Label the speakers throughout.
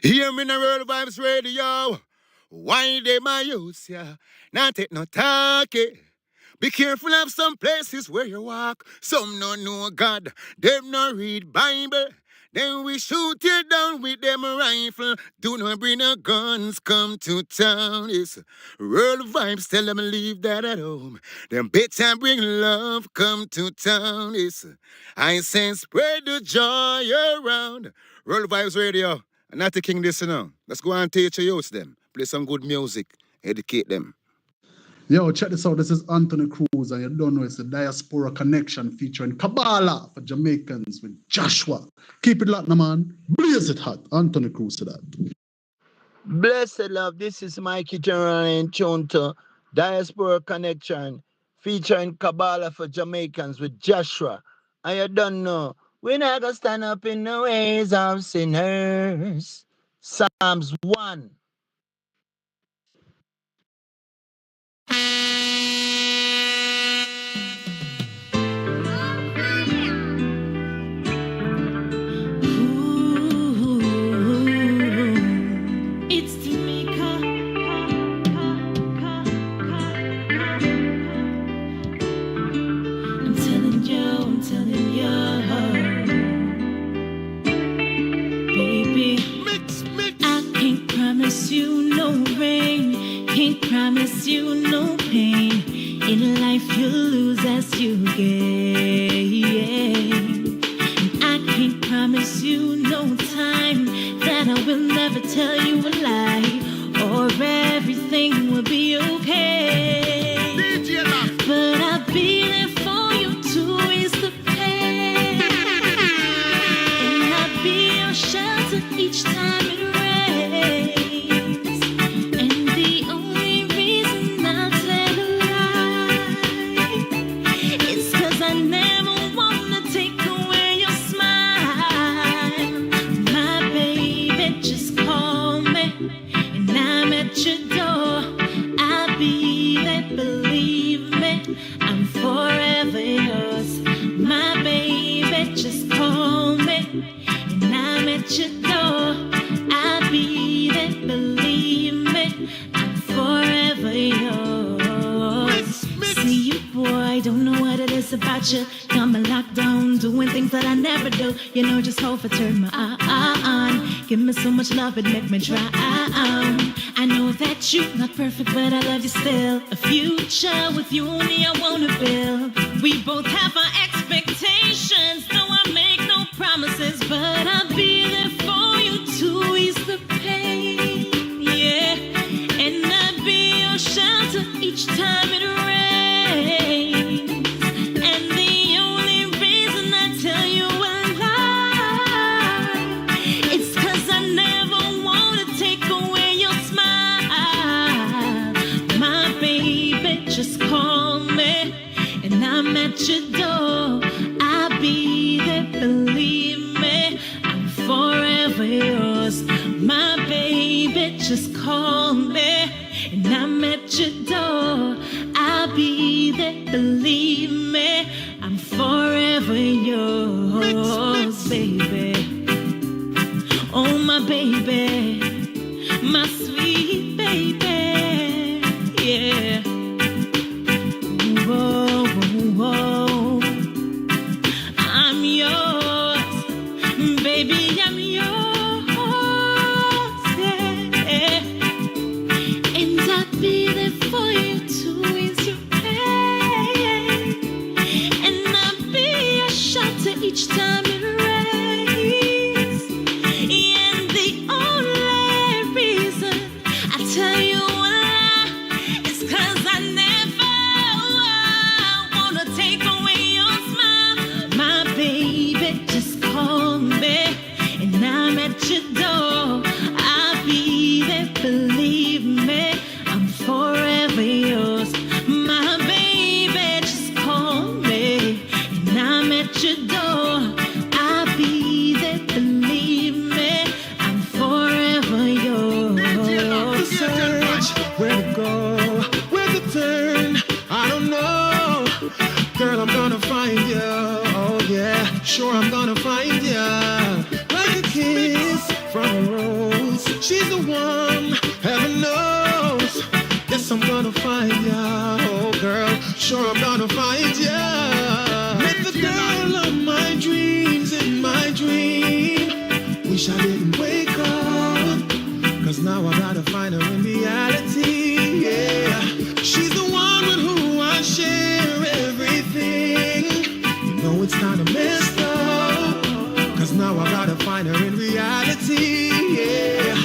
Speaker 1: Hear me in the World Vibes Radio. Why they my use ya? Not take no talkie. Be careful of some places where you walk. Some no know God, them no read Bible. Then we shoot you down with them rifle. Do not bring no guns, come to town. It's World Vibes, tell them leave that at home. Them better bring love, come to town. It's I say spread the joy around. World Vibes Radio. I'm not taking this now. Let's go and teach your youth them. Play some good music, educate them.
Speaker 2: Yo, check this out. This is Anthony Cruz, and you don't know it's the Diaspora Connection featuring Kabbalah for Jamaicans with Joshua. Keep it locked, man. Blaze it hot. Anthony Cruz to that.
Speaker 3: Blessed love, this is Mikey General in tune to Diaspora Connection featuring Kabbalah for Jamaicans with Joshua. And you don't know, we're not gonna stand up in the ways of sinners. Psalms 1.
Speaker 4: You no rain, can't promise you no pain. In life you'll lose as you gain. And I can't promise you no time that I will never tell you a lie, or everything will be okay. But I'll be there for you to ease the pain, and I'll be your shelter each time it rains. About you, coming locked down, doing things that I never do. You know, just hope I turn my eye on. Give me so much love, it make me try. I know that you're not perfect, but I love you still. A future with you only I wanna build. We both have our expectations, though I make no promises, but I'll be there for you to ease the pain. Yeah, and I'll be your shelter each time it rains. At your door, I'll be there, believe me, I'm forever yours. My baby, just call me, and I'm at your door. I'll be there, believe me, I'm forever yours, baby. Oh, my baby, my sweet baby, yeah. Whoa. Whoa, I'm yours, baby, I'm yours, yeah. And I'll be there for you to ease your pain, and I'll be your shelter each time it rains. And the only reason I tell you a lie is 'cause I never your door. I'll be there, believe me, I'm forever yours. My baby, just call me, and I'm at your door. I'll be there, believe me, I'm forever yours.
Speaker 5: Search where to go, where to turn, I don't know. Girl, I'm gonna find you, oh yeah, sure I'm gonna find you. Like a kiss from a rose. gonna find ya. Oh girl, sure I'm gonna find ya. Met the girl of my dreams in my dream. Wish I didn't wake up, cause now I gotta find her in reality. Yeah, she's the one with who I share everything. You know it's kinda messed up, cause now I gotta find her in reality. Yeah,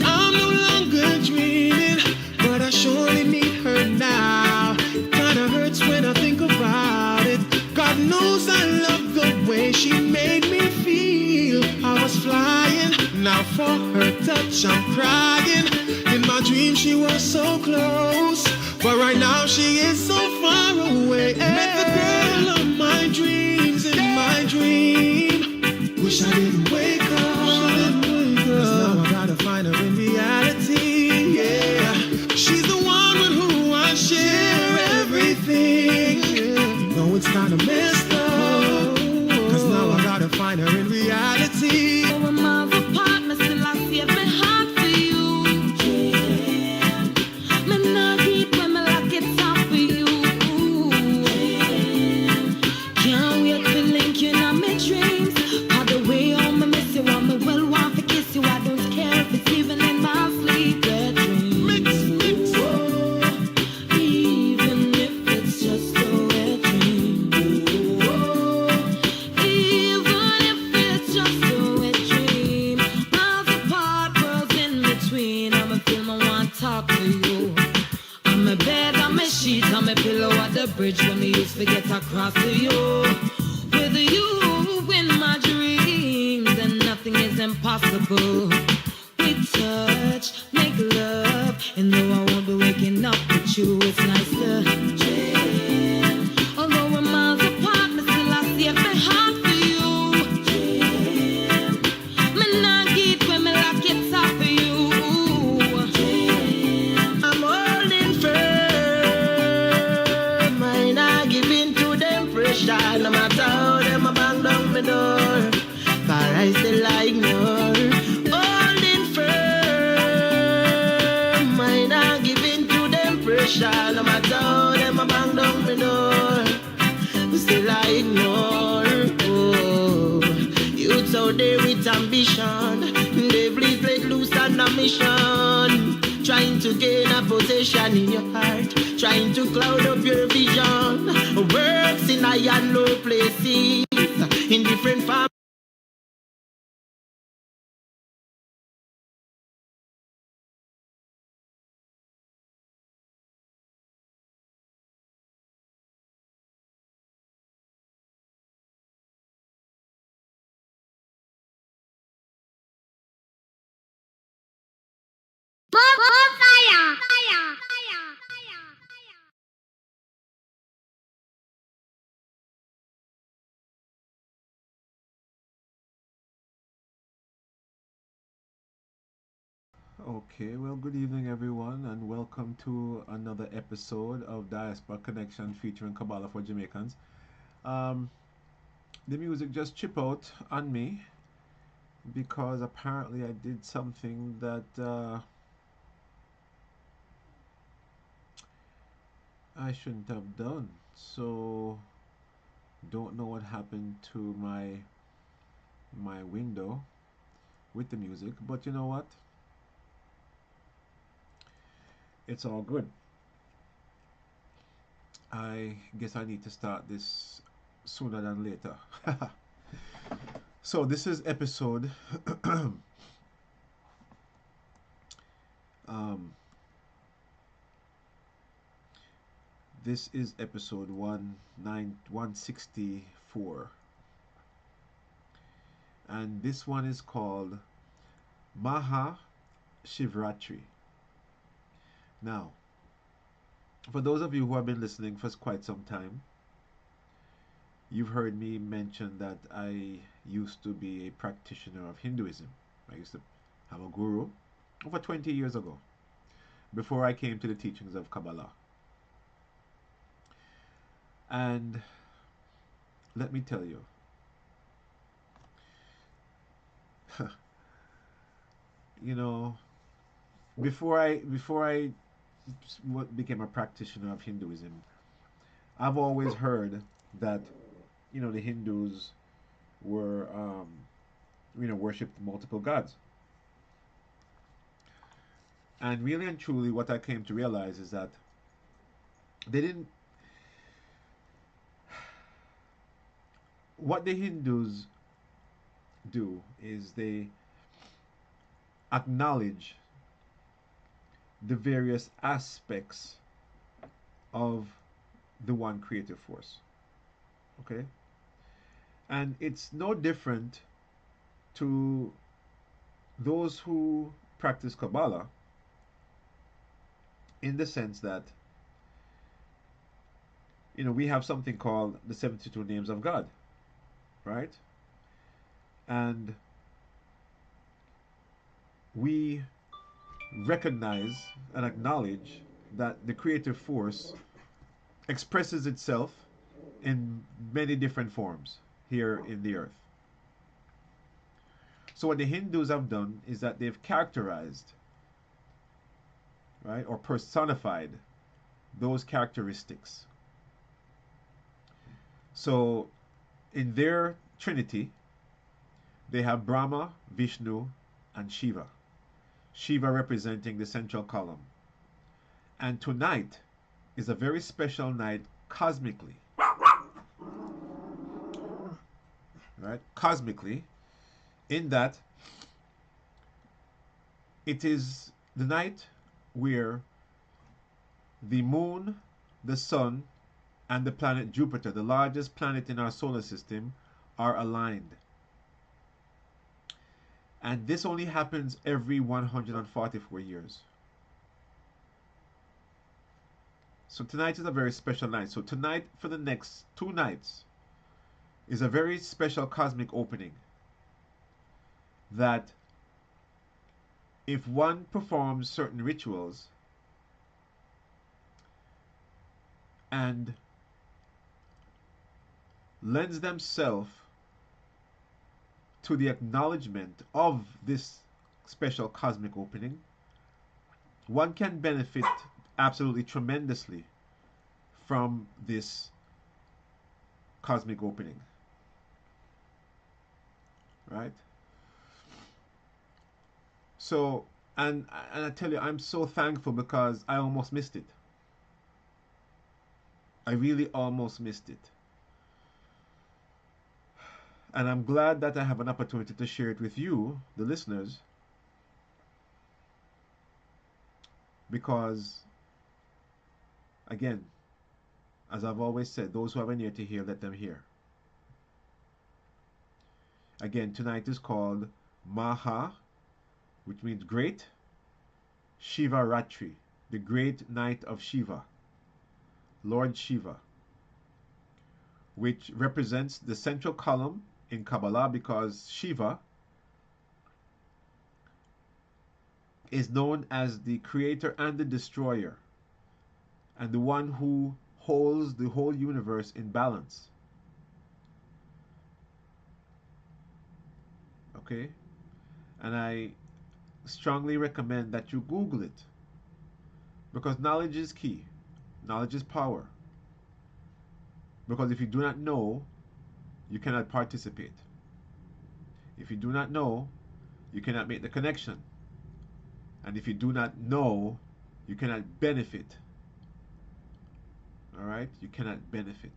Speaker 5: I'm no longer dreaming, but I surely need her now. It kinda hurts when I think about it. God knows I love the way she made me feel. I was flying, now for her touch I'm crying. In my dream she was so close, but right now she is so far away. Met the girl of my dreams in my dream. Wish I didn't wake up, cause now I gotta find her in reality. Yeah, she's the one with who I share everything. You know it's kinda messed up, cause now I gotta find her in reality.
Speaker 4: So we're miles apart, but still I save my heart for you. Yeah. Me not deep when me lock it up for you. Yeah. Can't wait to link you in my dreams. Cause the way home I miss you, I me well want to kiss you. I don't care if it's even in my sleepless dreams. Whoa. Even if it's just a wet dream. Whoa. Even if it's just a wet dream. Miles apart, worlds in between. I'ma feel my want talk to you. On my bed, on my sheets, on my pillow at the bridge when me used to get across to you. With you in my dreams, and nothing is impossible. We touch, make love, and though I won't be waking up with you, it's nice to dream. Although we're miles apart, but still I save my heart for you. Dream. Me not get when me lock it up for you. Dream.
Speaker 3: I'm holding firm. I not giving to them pressure. No matter how them a bang down my door, for I still ignore. Holding firm. I not giving to them pressure. No matter how them a bang down my door, still I ignore. Oh, youths out there with ambition, they please let loose on a mission. Trying to gain a possession in your heart, trying to cloud up your vision. Works in high and low places, in different families.
Speaker 6: Okay, well, good evening, everyone, and welcome to another episode of Diaspora Connection featuring Kabbalah for Jamaicans. Um, the music just chip out on me because apparently I did something that I shouldn't have done. So, don't know what happened to my window with the music, but you know what? It's all good. I guess I need to start this sooner than later. So this is episode um, this is episode 164, and this one is called Maha Shivaratri. Now, for those of you who have been listening for quite some time, you've heard me mention that I used to be a practitioner of Hinduism. I used to have a guru over 20 years ago, before I came to the teachings of Kabbalah. And let me tell you, you know, before I became a practitioner of Hinduism, I've always heard that the Hindus were worshipped multiple gods. And really and truly, what I came to realize is that they didn't. What the Hindus do is they acknowledge the various aspects of the one creative force. Okay? And it's no different to those who practice Kabbalah, in the sense that we have something called the 72 names of God, right? And we recognize and acknowledge that the creative force expresses itself in many different forms here in the earth. So what the Hindus have done is that they've characterized, right, or personified those characteristics. So in their trinity, they have Brahma, Vishnu, and Shiva. Shiva representing the central column. And tonight is a very special night cosmically. Right? Cosmically, in that it is the night where the moon, the sun, and the planet Jupiter, the largest planet in our solar system, are aligned. And this only happens every 144 years. So tonight is a very special night. So tonight, for the next 2 nights, is a very special cosmic opening that if one performs certain rituals and lends themselves to the acknowledgement of this special cosmic opening, one can benefit absolutely tremendously from this cosmic opening. Right? So, and I tell you, I'm so thankful because I almost missed it. I really almost missed it. And I'm glad that I have an opportunity to share it with you, the listeners, because, again, as I've always said, those who have an ear to hear, let them hear. Again, tonight is called Maha, which means great, Shivaratri, the great night of Shiva, Lord Shiva, which represents the central column in Kabbalah, because Shiva is known as the creator and the destroyer, and the one who holds the whole universe in balance. Okay? And I strongly recommend that you Google it, because knowledge is key. Knowledge is power. Because if you do not know, you cannot participate. If you do not know, you cannot make the connection. And if you do not know, you cannot benefit. All right? You cannot benefit.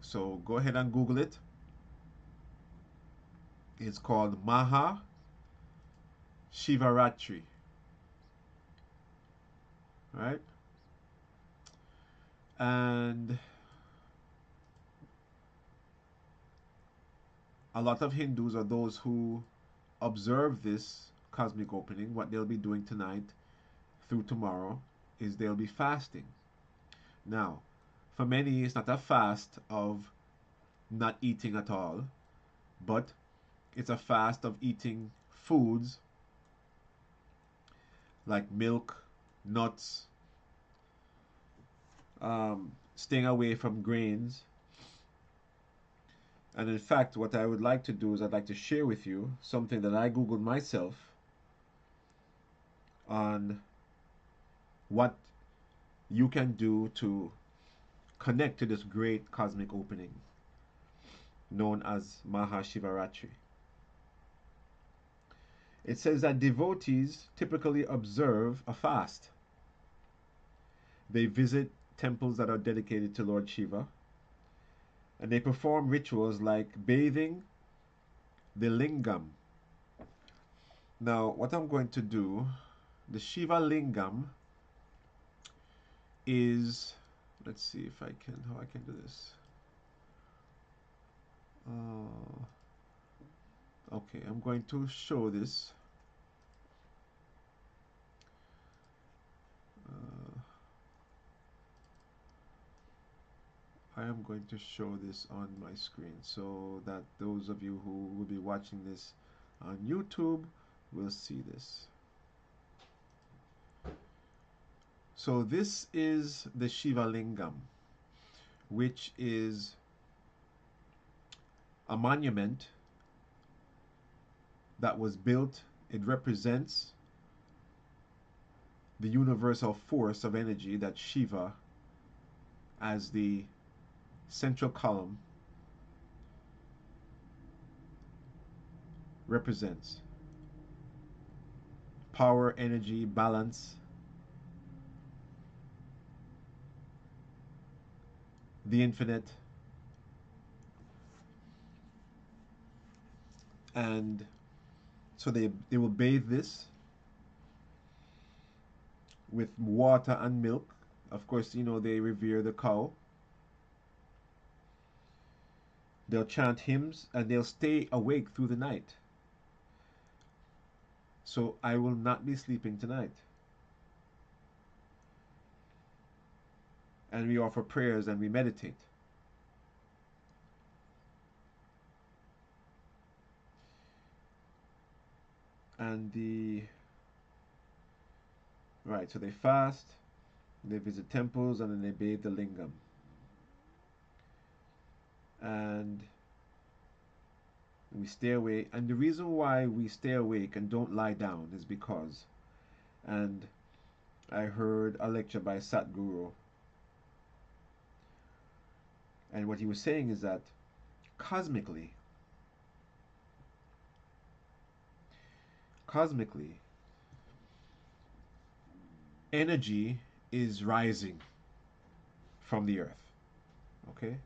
Speaker 6: So go ahead and Google it. It's called Maha Shivaratri. Right? And a lot of Hindus are those who observe this cosmic opening. What they'll be doing tonight through tomorrow is they'll be fasting. Now, for many, it's not a fast of not eating at all, but it's a fast of eating foods like milk, nuts, staying away from grains. And in fact, what I would like to do is I'd like to share with you something that I Googled myself on what you can do to connect to this great cosmic opening known as Maha Shivaratri. It says that devotees typically observe a fast. They visit temples that are dedicated to Lord Shiva, and they perform rituals like bathing the lingam. Now, what I'm going to do, the Shiva lingam is, let's see if I can, how I can do this. Okay, I'm going to show this. I am going to show this on my screen so that those of you who will be watching this on YouTube will see this. So this is the Shiva lingam, which is a monument that was built. It represents the universal force of energy that Shiva, as the central column, represents. Power, energy, balance, the infinite, and so they will bathe this with water and milk. Of course, you know, they revere the cow. They'll chant hymns and they'll stay awake through the night. So I will not be sleeping tonight. And we offer prayers and we meditate. And right, so they fast, they visit temples, and then they bathe the lingam. And we stay awake. And the reason why we stay awake and don't lie down is because, and I heard a lecture by Satguru, and what he was saying is that cosmically, energy is rising from the earth. Okay?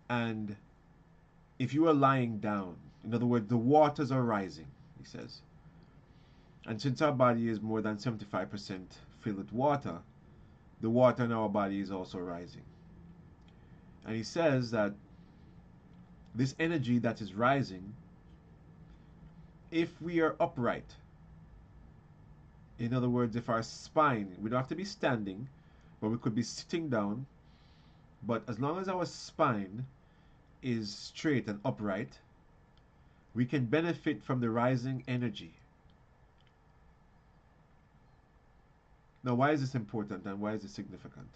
Speaker 6: And if you are lying down, in other words, the waters are rising, he says. And since our body is more than 75% filled with water, the water in our body is also rising. And he says that this energy that is rising, if we are upright, in other words, if our spine, we don't have to be standing, but we could be sitting down, but as long as our spine is straight and upright, we can benefit from the rising energy. Now, why is this important and why is it significant?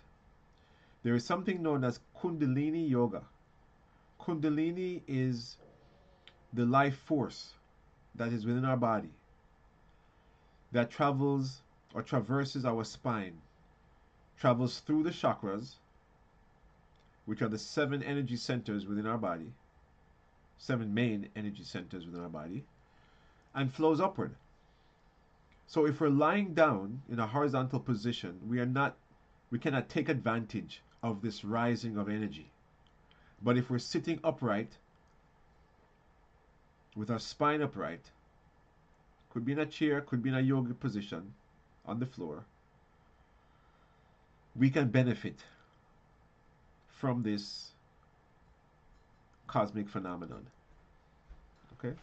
Speaker 6: There is something known as Kundalini Yoga. Kundalini is the life force that is within our body that travels or traverses our spine, travels through the chakras, which are the 7 energy centers within our body, 7 main energy centers within our body, and flows upward. So if we're lying down in a horizontal position, we cannot take advantage of this rising of energy. But if we're sitting upright, with our spine upright, could be in a chair, could be in a yoga position on the floor, we can benefit from this cosmic phenomenon. Okay?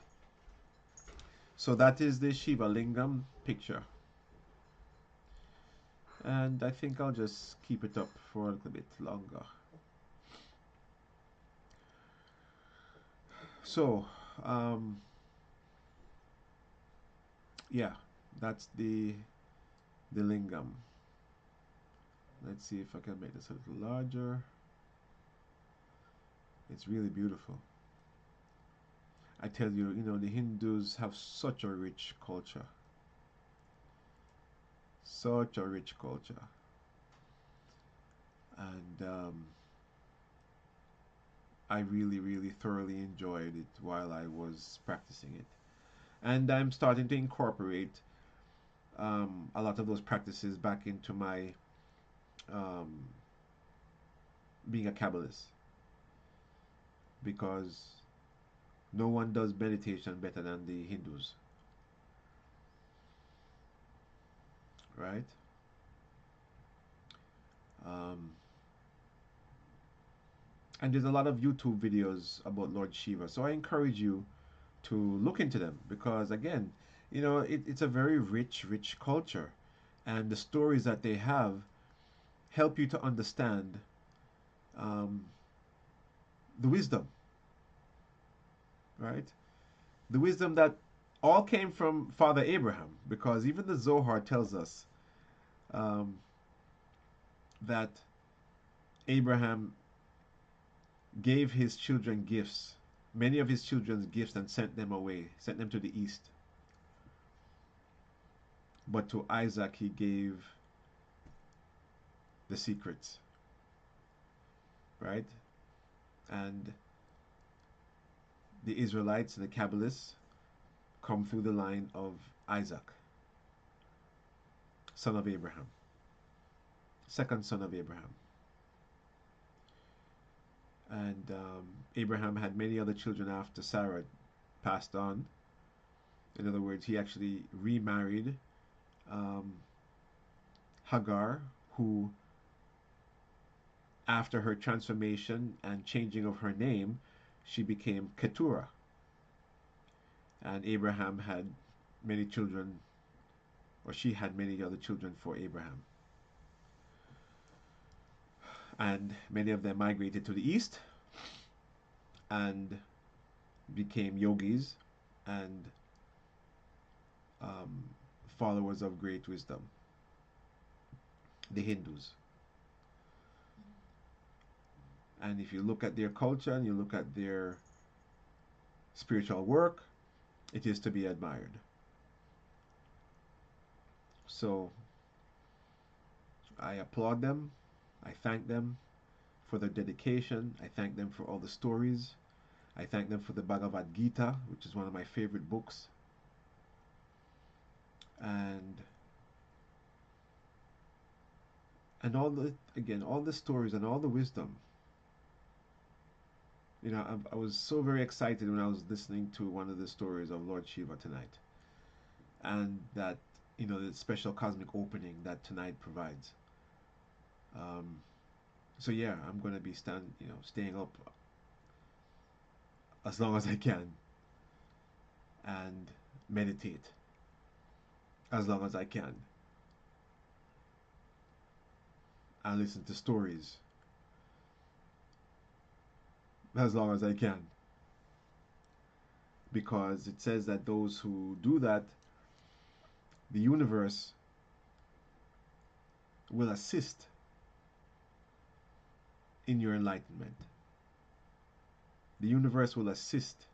Speaker 6: So that is the Shiva Lingam picture. And I think I'll just keep it up for a little bit longer. So, yeah, that's the lingam. Let's see if I can make this a little larger. It's really beautiful. I tell you, you know, the Hindus have such a rich culture. Such a rich culture. And I really, really thoroughly enjoyed it while I was practicing it. And I'm starting to incorporate a lot of those practices back into my um, being a Kabbalist, because no one does meditation better than the Hindus, right? Um, and there's a lot of YouTube videos about Lord Shiva, so I encourage you to look into them, because again, it's a very rich, rich culture, and the stories that they have help you to understand um, the wisdom, right? The wisdom that all came from Father Abraham, because even the Zohar tells us um, that Abraham gave his children gifts, many of his children's gifts, and sent them away, sent them to the east. But to Isaac, he gave the secrets, right? And the Israelites and the Kabbalists come through the line of Isaac, son of Abraham, second son of Abraham. And Abraham had many other children after Sarah passed on. In other words, he actually remarried um, Hagar, who, after her transformation and changing of her name, she became Keturah. And Abraham had many children, or she had many other children for Abraham. And many of them migrated to the east and became yogis and um, followers of great wisdom, the Hindus. And if you look at their culture and you look at their spiritual work, it is to be admired. So I applaud them. I thank them for their dedication. I thank them for all the stories. I thank them for the Bhagavad Gita, which is one of my favorite books. And all the stories and all the wisdom. I was so very excited when I was listening to one of the stories of Lord Shiva tonight, and that the special cosmic opening that tonight provides. Um, so yeah, I'm gonna be staying up as long as I can and meditate as long as I can and listen to stories as long as I can, because it says that those who do that, the universe will assist in your enlightenment. The universe will assist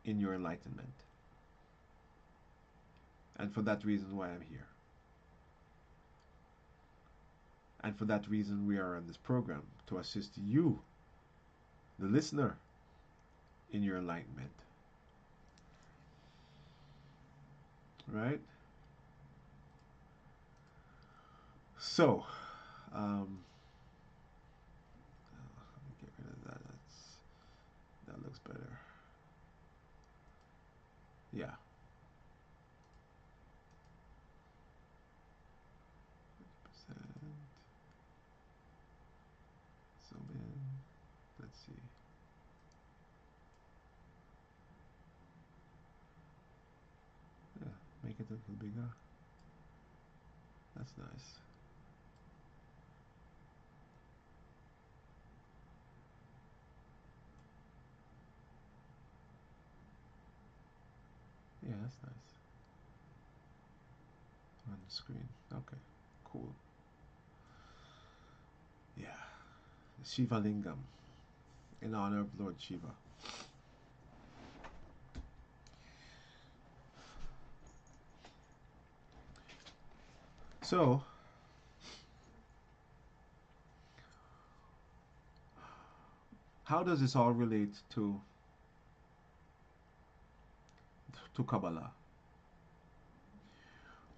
Speaker 6: in your enlightenment. And for that reason why I'm here. And for that reason we are on this program, to assist you, the listener, in your enlightenment. Right? So, let me get rid of that. That looks better. Yeah. Zoom in. Let's see. Yeah, make it a little bigger. That's nice. Yeah, that's nice. On the screen. Okay, cool. Yeah. Shiva Lingam, in honor of Lord Shiva. So, how does this all relate to Kabbalah?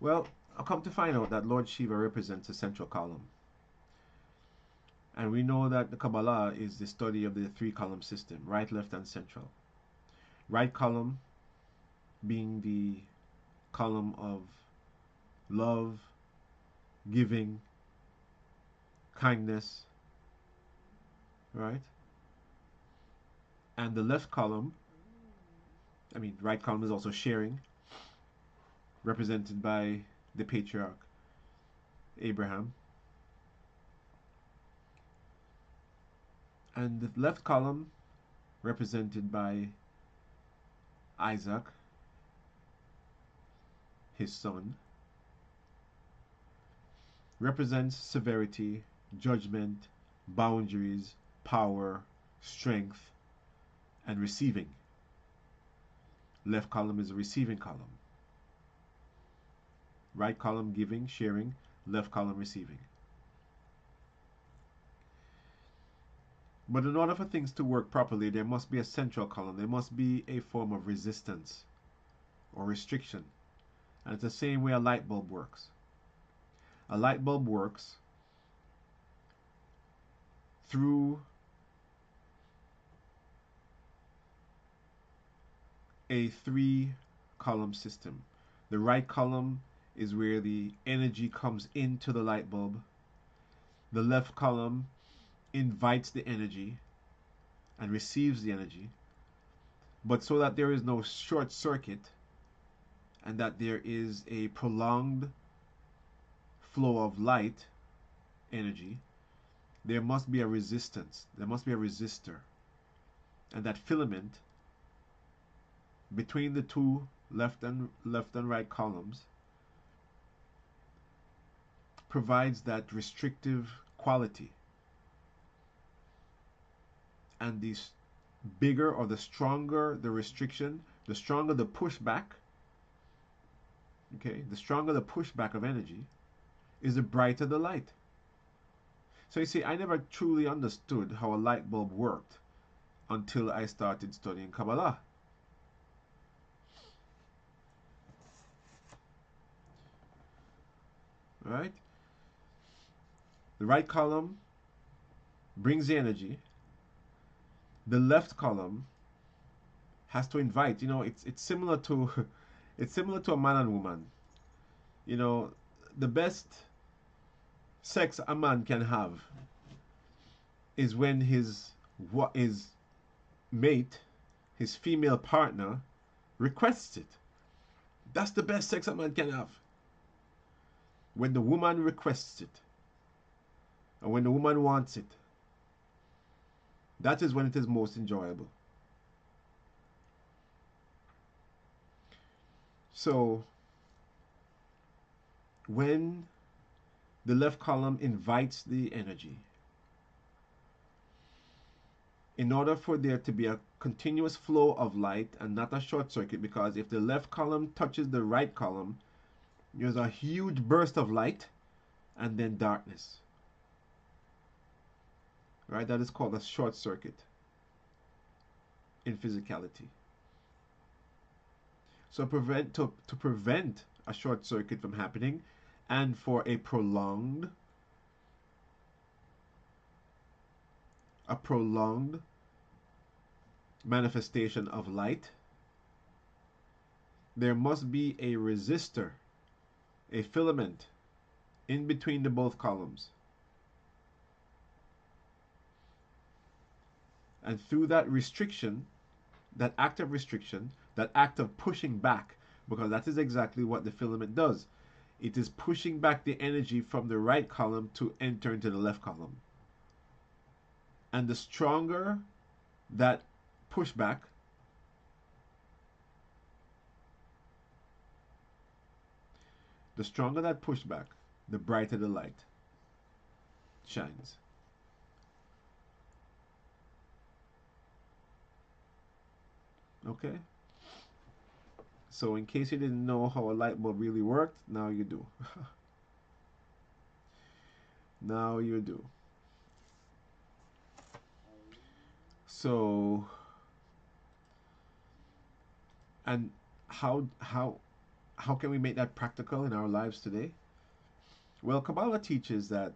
Speaker 6: Well, I've come to find out that Lord Shiva represents a central column. And we know that the Kabbalah is the study of the three column system, right, left, and central. Right column being the column of love, giving, kindness, right? And the left column, right column is also sharing, represented by the patriarch Abraham. And the left column, represented by Isaac, his son, represents severity, judgment, boundaries, power, strength, and receiving. Left column is a receiving column. Right column giving, sharing, left column receiving. But in order for things to work properly, there must be a central column. There must be a form of resistance or restriction. And it's the same way a light bulb works. A light bulb works through a three-column system. The right column is where the energy comes into the light bulb. The left column invites the energy and receives the energy. But so that there is no short circuit and that there is a prolonged flow of light energy, there must be a resistance. There must be a resistor. And that filament between the two left and right columns provides that restrictive quality. And the bigger or the stronger the restriction, the stronger the pushback, okay, the stronger the pushback of energy, is the brighter the light. So you see, I never truly understood how a light bulb worked until I started studying Kabbalah. Right? The right column brings the energy. The left column has to invite. It's similar to it's similar to a man and woman. The best sex a man can have is when his mate, his female partner, requests it. That's the best sex a man can have. When the woman requests it, and when the woman wants it, that is when it is most enjoyable. So, when the left column invites the energy, in order for there to be a continuous flow of light and not a short circuit, because if the left column touches the right column, there's a huge burst of light and then darkness. Right? That is called a short circuit in physicality. So to prevent a short circuit from happening and for a prolonged manifestation of light, there must be a resistor, a filament in between the both columns. And through that restriction, that act of restriction, that act of pushing back, because that is exactly what the filament does. It is pushing back the energy from the right column to enter into the left column. And the stronger that pushback, the brighter the light shines. Okay? So in case you didn't know how a light bulb really worked, now you do. Now you do. So, and how can we make that practical in our lives today? Well, Kabbalah teaches that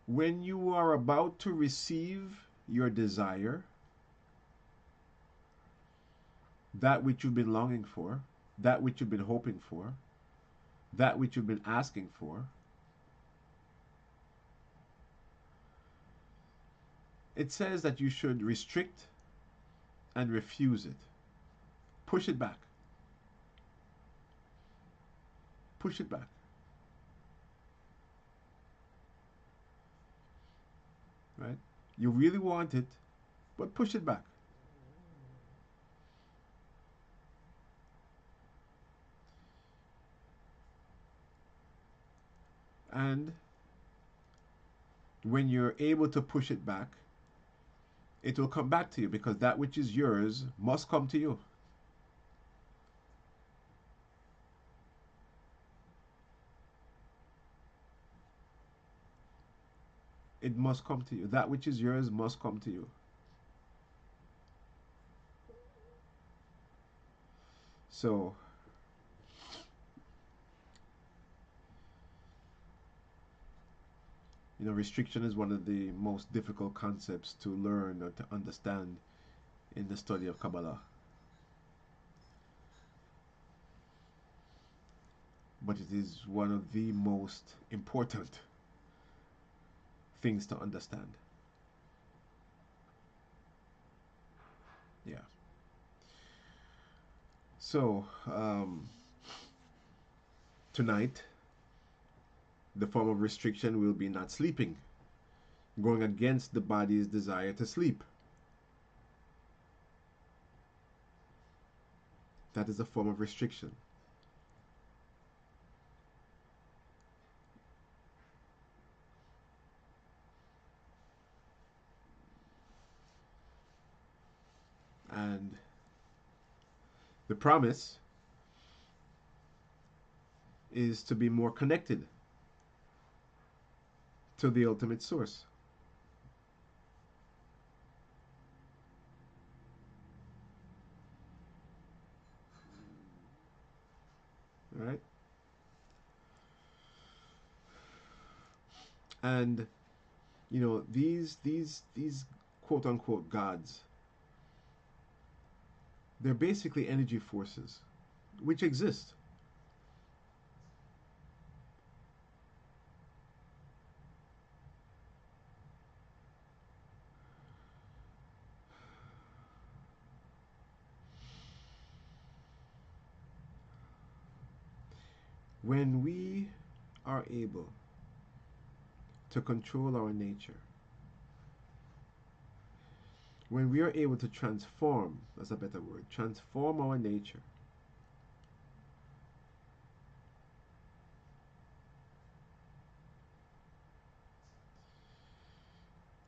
Speaker 6: when you are about to receive your desire, that which you've been longing for, that which you've been hoping for, that which you've been asking for, it says that you should restrict and refuse it. Push it back. Push it back. Right? You really want it, but push it back. And when you're able to push it back, it will come back to you, because that which is yours must come to you. It must come to you. That which is yours must come to you. So, restriction is one of the most difficult concepts to learn or to understand in the study of Kabbalah. But it is one of the most important things to understand. Yeah. So, tonight, the form of restriction will be not sleeping, going against the body's desire to sleep. That is a form of restriction. And the promise is to be more connected to the ultimate source. All right? And these quote unquote gods, they're basically energy forces which exist. When we are able to control our nature, when we are able to transform, that's a better word, transform our nature,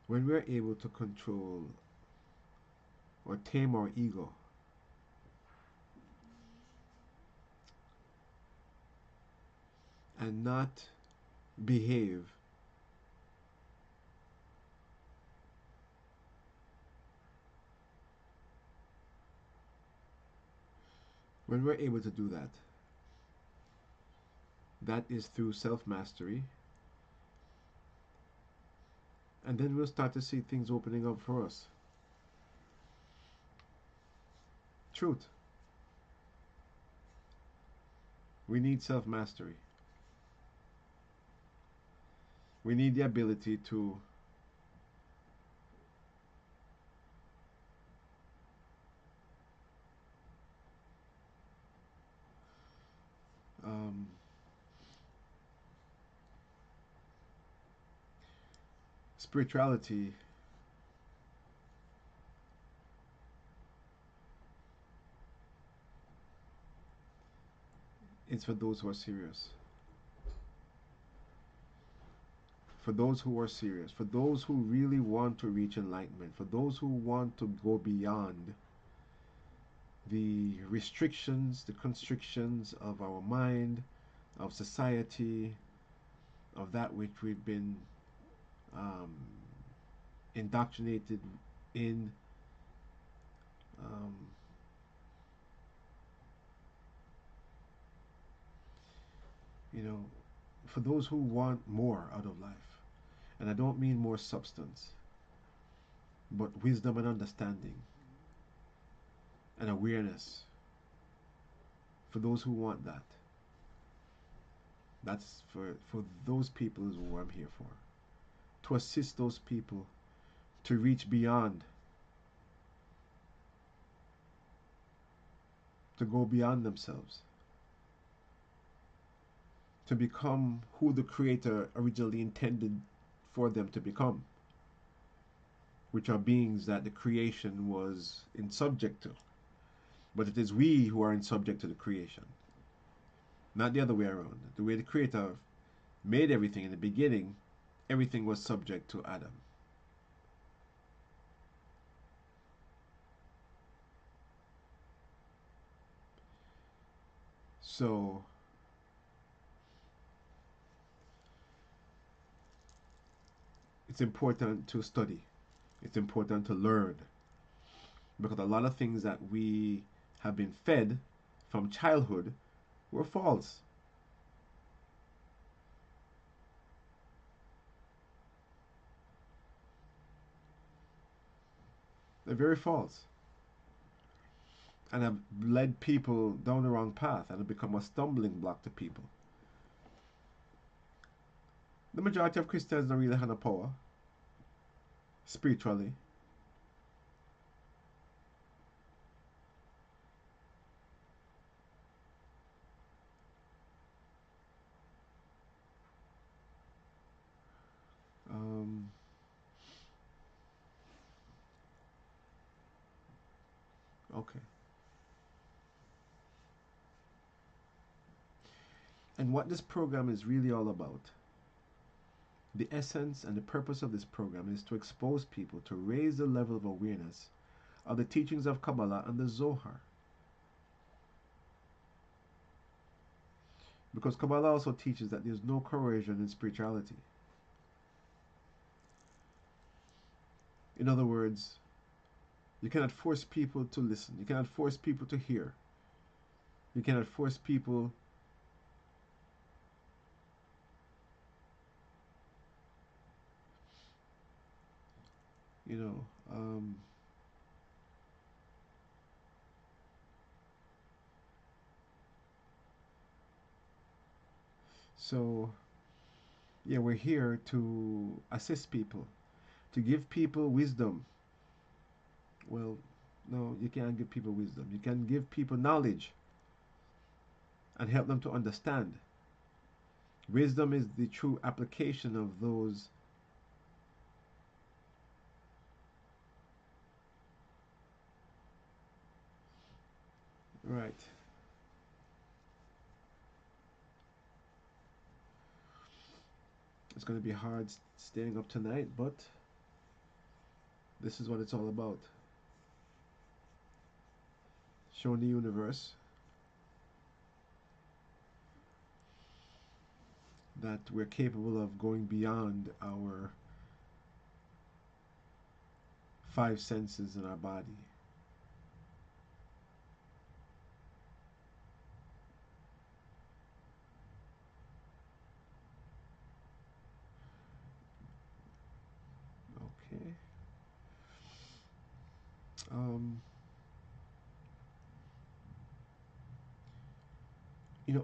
Speaker 6: when we are able to control or tame our ego, and not behave when we're able to do that, that is through self-mastery. And then we'll start to see things opening up for us. Truth. We need self-mastery. We need the ability to spirituality is for those who are serious. For those who are serious, for those who really want to reach enlightenment, for those who want to go beyond the restrictions, the constrictions of our mind, of society, of that which we've been um, indoctrinated in. Um, you know, for those who want more out of life, and I don't mean more substance, but wisdom and understanding and awareness, for those who want that. That's for those people is who I'm here for. To assist those people to reach beyond, to go beyond themselves, to become who the Creator originally intended for them to become, which are beings that the creation was in subject to. But it is we who are in subject to the creation, not the other way around. The way the Creator made everything in the beginning, everything was subject to Adam. So it's important to study. It's important to learn, because a lot of things that we have been fed from childhood were false. They're very false, and have led people down the wrong path and have become a stumbling block to people. The majority of Christians don't really have no power spiritually. Um, okay. And what this program is really all about, the essence and the purpose of this program, is to expose people to raise the level of awareness of the teachings of Kabbalah and the Zohar. Because Kabbalah also teaches that there's no coercion in spirituality. In other words, you cannot force people to listen. You cannot force people to hear. You cannot force people you know so yeah, we're here to assist people, to give people wisdom. Well, no, you can't give people wisdom. You can give people knowledge and help them to understand. Wisdom is the true application of those. Right. It's going to be hard staying up tonight, but this is what it's all about. Showing the universe that we're capable of going beyond our five senses in our body. Okay. Um,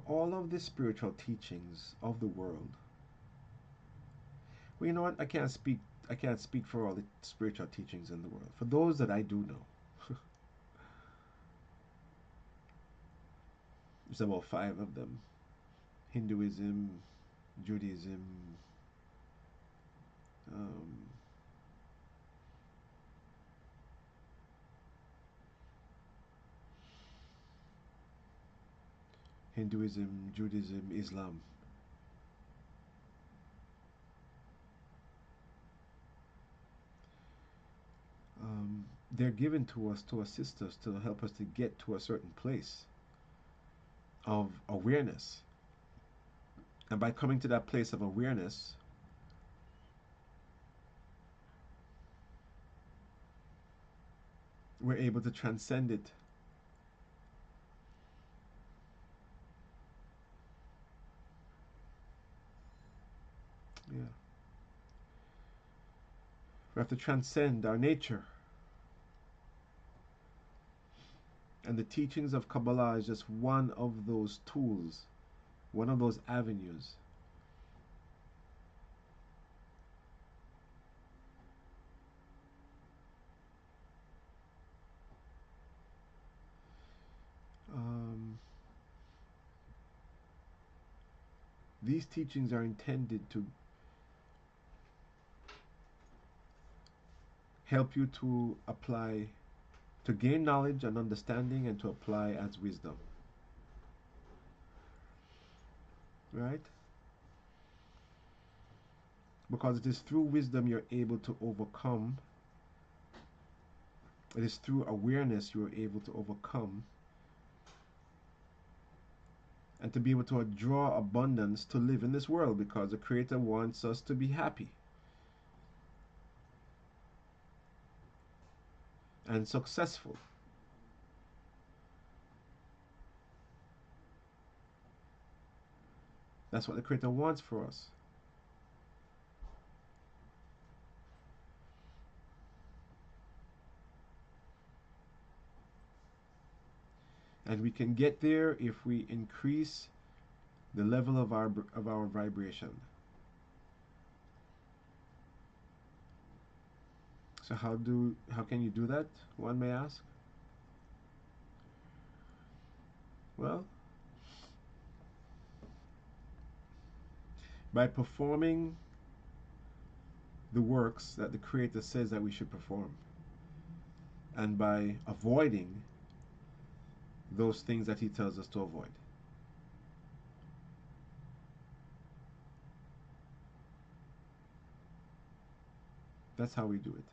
Speaker 6: all of the spiritual teachings of the world. Well, you know what? I can't speak for all the spiritual teachings in the world. For those that I do know, there's about five of them: Hinduism, Judaism, um, Hinduism, Judaism, Islam. they're given to us to assist us, to help us to get to a certain place of awareness. And by coming to that place of awareness, we're able to transcend it. Yeah. We have to transcend our nature. And the teachings of Kabbalah is just one of those tools, one of those avenues. These teachings are intended to help you to apply, to gain knowledge and understanding and to apply as wisdom. Right? Because it is through wisdom you're able to overcome. It is through awareness you are able to overcome and to be able to draw abundance to live in this world, because the Creator wants us to be happy and successful. That's what the Creator wants for us. And we can get there if we increase the level of our vibration. So how can you do that, one may ask? Well, by performing the works that the Creator says that we should perform, and by avoiding those things that He tells us to avoid. That's how we do it.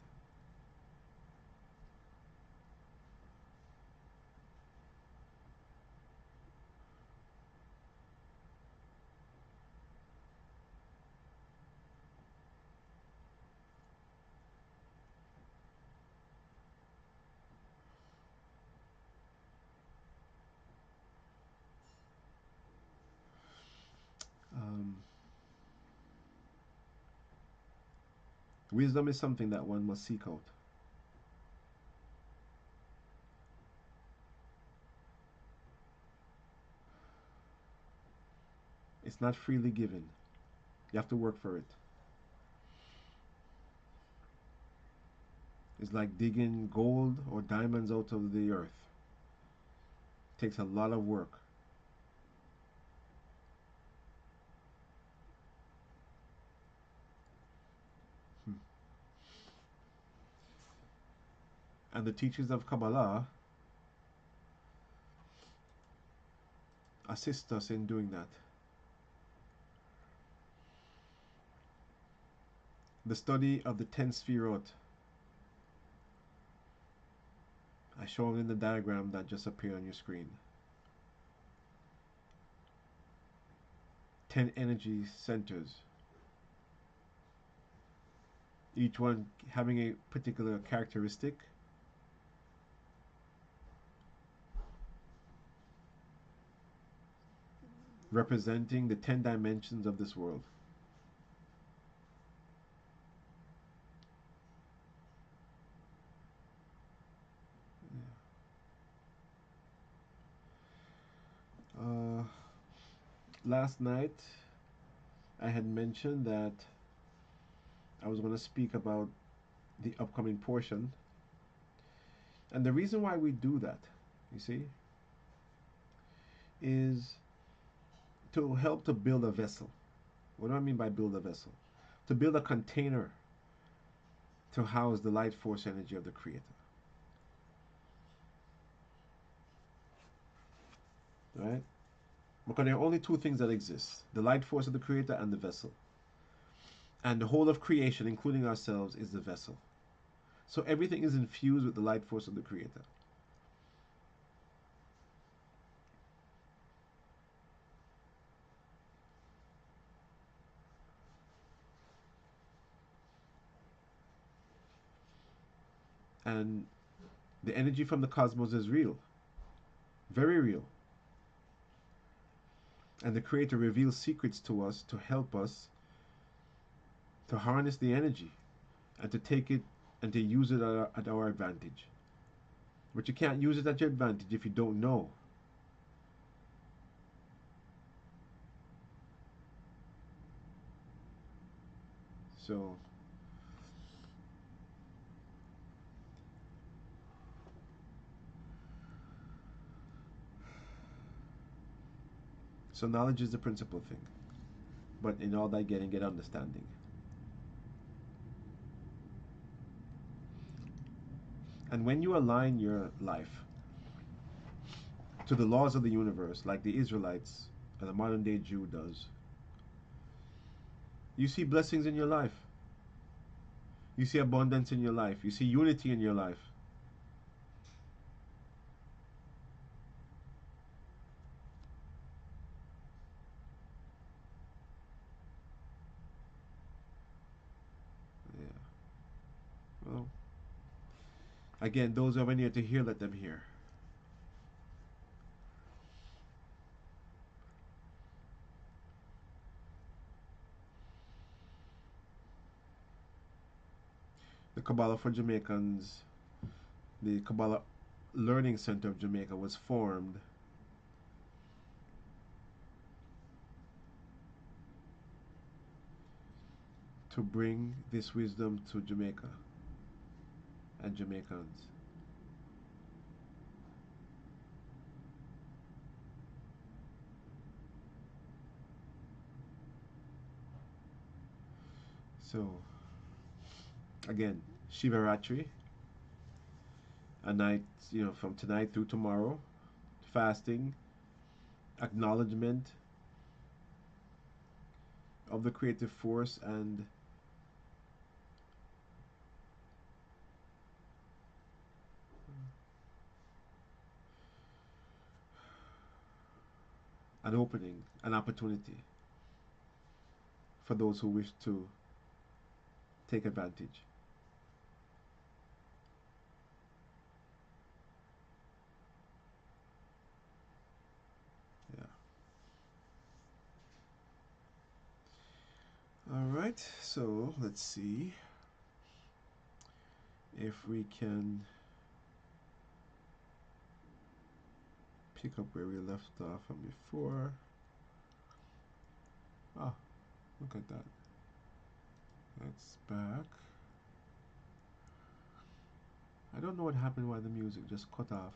Speaker 6: Wisdom is something that one must seek out. It's not freely given. You have to work for it. It's like digging gold or diamonds out of the earth. It takes a lot of work. And the teachings of Kabbalah assist us in doing that. The study of the 10 Sfirot, I show it in the diagram that just appeared on your screen. 10 energy centers, each one having a particular characteristic. Representing the 10 dimensions of this world. Last night I had mentioned that I was going to speak about the upcoming portion, and the reason why we do that, you see, is to help to build a vessel. What do I mean by build a vessel? To build a container to house the light force energy of the Creator. Right? Because there are only two things that exist: the light force of the Creator and the vessel. And the whole of creation, including ourselves, is the vessel. So everything is infused with the light force of the Creator. And the energy from the cosmos is real, very real. And the Creator reveals secrets to us to help us to harness the energy and to take it and to use it at our advantage. But you can't use it at your advantage if you don't know. So knowledge is the principal thing. But in all that getting, get understanding. And when you align your life to the laws of the universe, like the Israelites and the modern day Jew does, you see blessings in your life. You see abundance in your life. You see unity in your life. Yeah. Well, again, those who have an ear to hear, let them hear. The Kabbalah for Jamaicans, the Kabbalah Learning Center of Jamaica was formed to bring this wisdom to Jamaica and Jamaicans. So, again, Shivaratri, a night, from tonight through tomorrow, fasting, acknowledgement of the creative force and an opening, an opportunity for those who wish to take advantage. Yeah. All right, so let's see if we can pick up where we left off from before. Oh, look at that. That's back. I don't know what happened, why the music just cut off.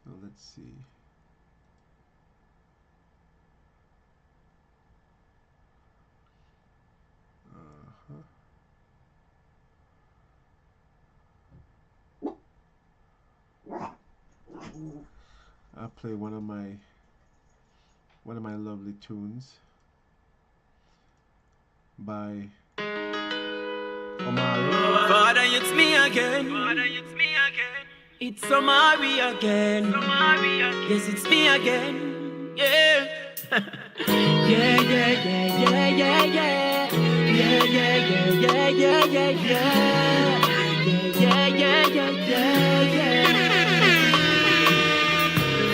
Speaker 6: Well, let's see. I'll play one of my lovely tunes by Omari.
Speaker 5: Father, it's me again. It's Omari again. Yes, it's me again. Yeah. Yeah, yeah, yeah, yeah, yeah, yeah. Yeah, yeah, yeah, yeah, yeah, yeah, yeah. Yeah, yeah, yeah, yeah, yeah.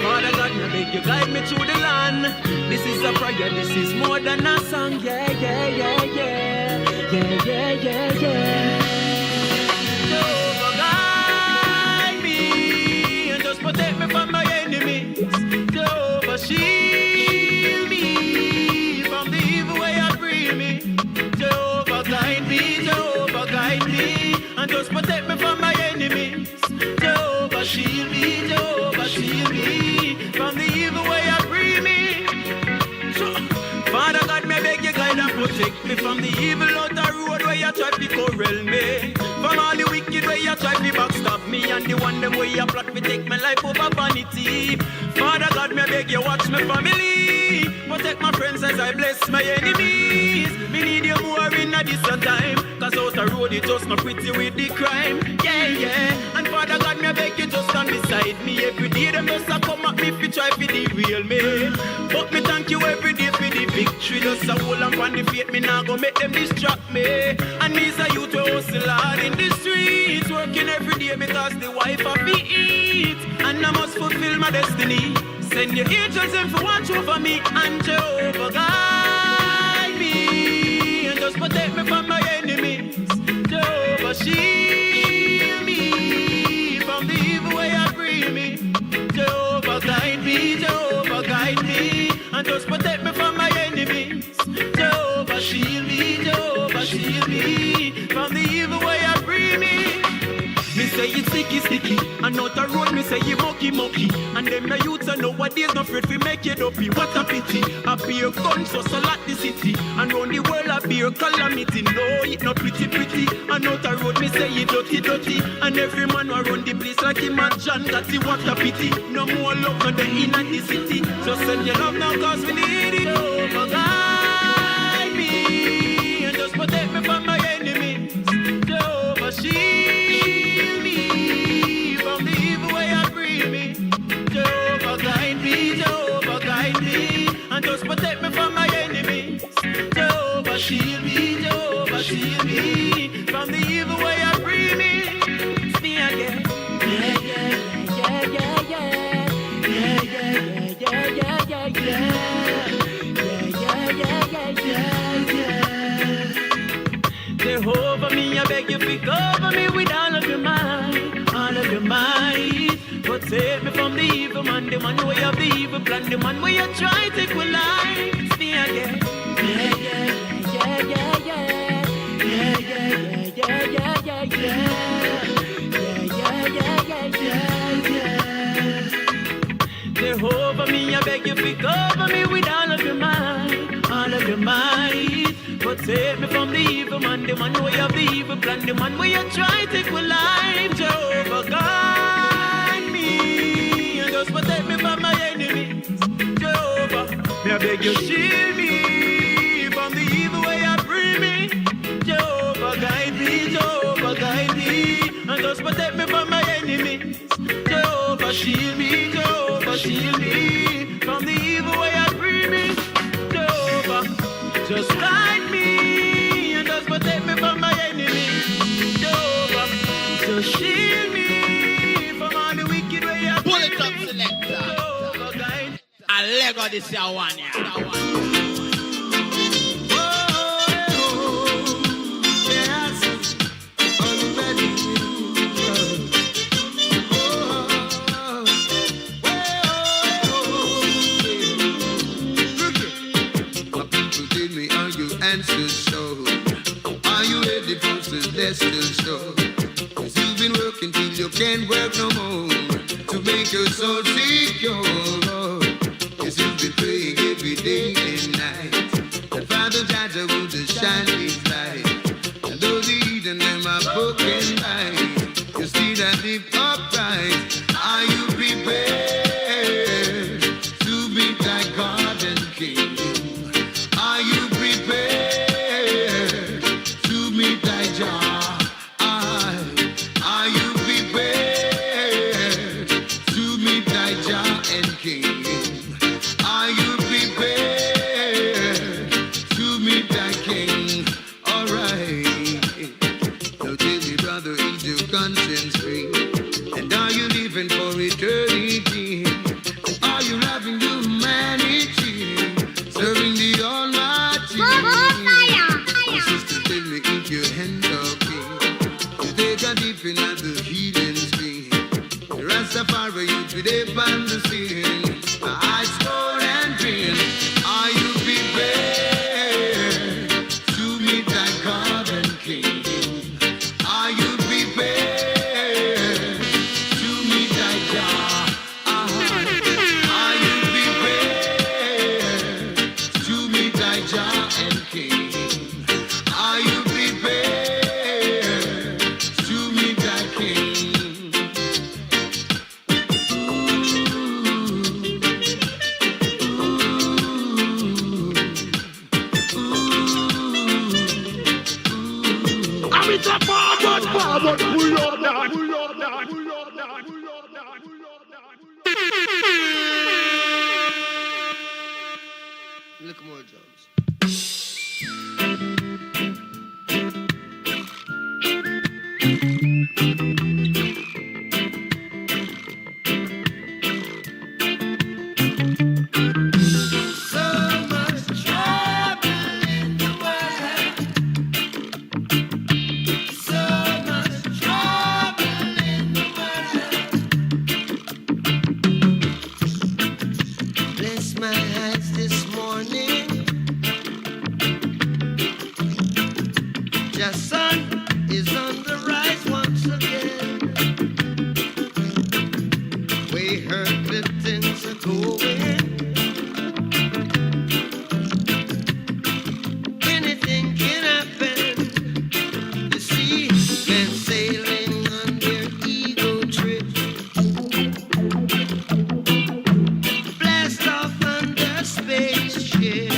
Speaker 5: Father God, now beg you guide me through the land. This is a prayer, this is more than a song. Yeah, yeah, yeah, yeah. Yeah, yeah, yeah, yeah. Jehovah, guide me and just protect me from my enemies. Jehovah, shield me from the evil way I bring me. Jehovah, guide me and just protect me from my enemies. Jehovah, shield me from the evil way I bring me. So, Father God, may beg you guide and protect me from the evil outer road where you try to corral me. From all the wicked way you try to backstab me, and the one them way you plot to take my life over vanity. Father God, may beg you watch my family. protect my friends as I bless my enemies. Me need you more in a distant time, cause out the road it just not pretty with the crime. Yeah, yeah. And Father God, me I beg you just stand beside me. Every day them just a come at me if you try for the real me. But me thank you every day for the victory. Just a hold on the faith, me now go make them distract me. And me's a youth who hustle hard in the streets, working every day because the wife have to eat. And I must fulfill my destiny. Send your angels in for watch over me, and Jehovah guide me, and just protect me from my enemies. Jehovah shield me from the evil way I bring me. Jehovah guide me, and just protect me from my enemies. Jehovah shield me from the evil way I bring me. Me say it's sticky, and out the road me say you mucky. And them the youths and nowadays no afraid we make it up. What a pity, I beer guns so lot the city. And round the world I beer calamity. No, it not pretty. And out the road me say you dirty. And every man who run the place like him and John Gotti. What a pity, no more love for the in the city. So send your love now cause we need it. Oh, guide me, and just protect me from my enemies. Jehovah shield me from the evil way I bring me. Jehovah guide me, and just protect me from my enemies. Jehovah shield me from the evil way I bring me. It's me again. Jehovah, me, I beg you to cover me with all of your might, protect me from the evil man, the man who have the evil plan, the man where you try to take my life. It's me again. Jehovah, me, I beg you to cover me with all of your might, protect me from the evil man, the man who have the evil plan, the man where you try to take my life. Jehovah, guide me, and just protect me from my enemies. Jehovah, me, I beg you shield me from the evil way I bring me. Jehovah, guide me, and just protect me from my enemies. Jehovah, shield me from the evil way I bring me. Jehovah, just guide me, and just protect me from my enemies. Jehovah, just shield me from all the wicked way I bring me. Pull it up, selector. Jehovah, guide me. I Lego this year one, yeah.
Speaker 7: Still show. Cause you've been working till you can't work no more to make your soul secure. Cause you've been praying every day and night that Father Jaja would shine his light. And though the heathen them are broken by, you see that deep upright. Are you prepared to meet thy God and King? Are you prepared to meet thy Jah?
Speaker 5: it up forward, forward, pull up that, pull up that, pull up that, pull up that, pull up that.
Speaker 7: Look more drums. So much trouble in the world. So much trouble in the world. Bless my eyes this morning. The sun is on the rise once again. We heard that things are going. Anything can happen. You see, men sailing on their ego trip. Blast off on their spaceship.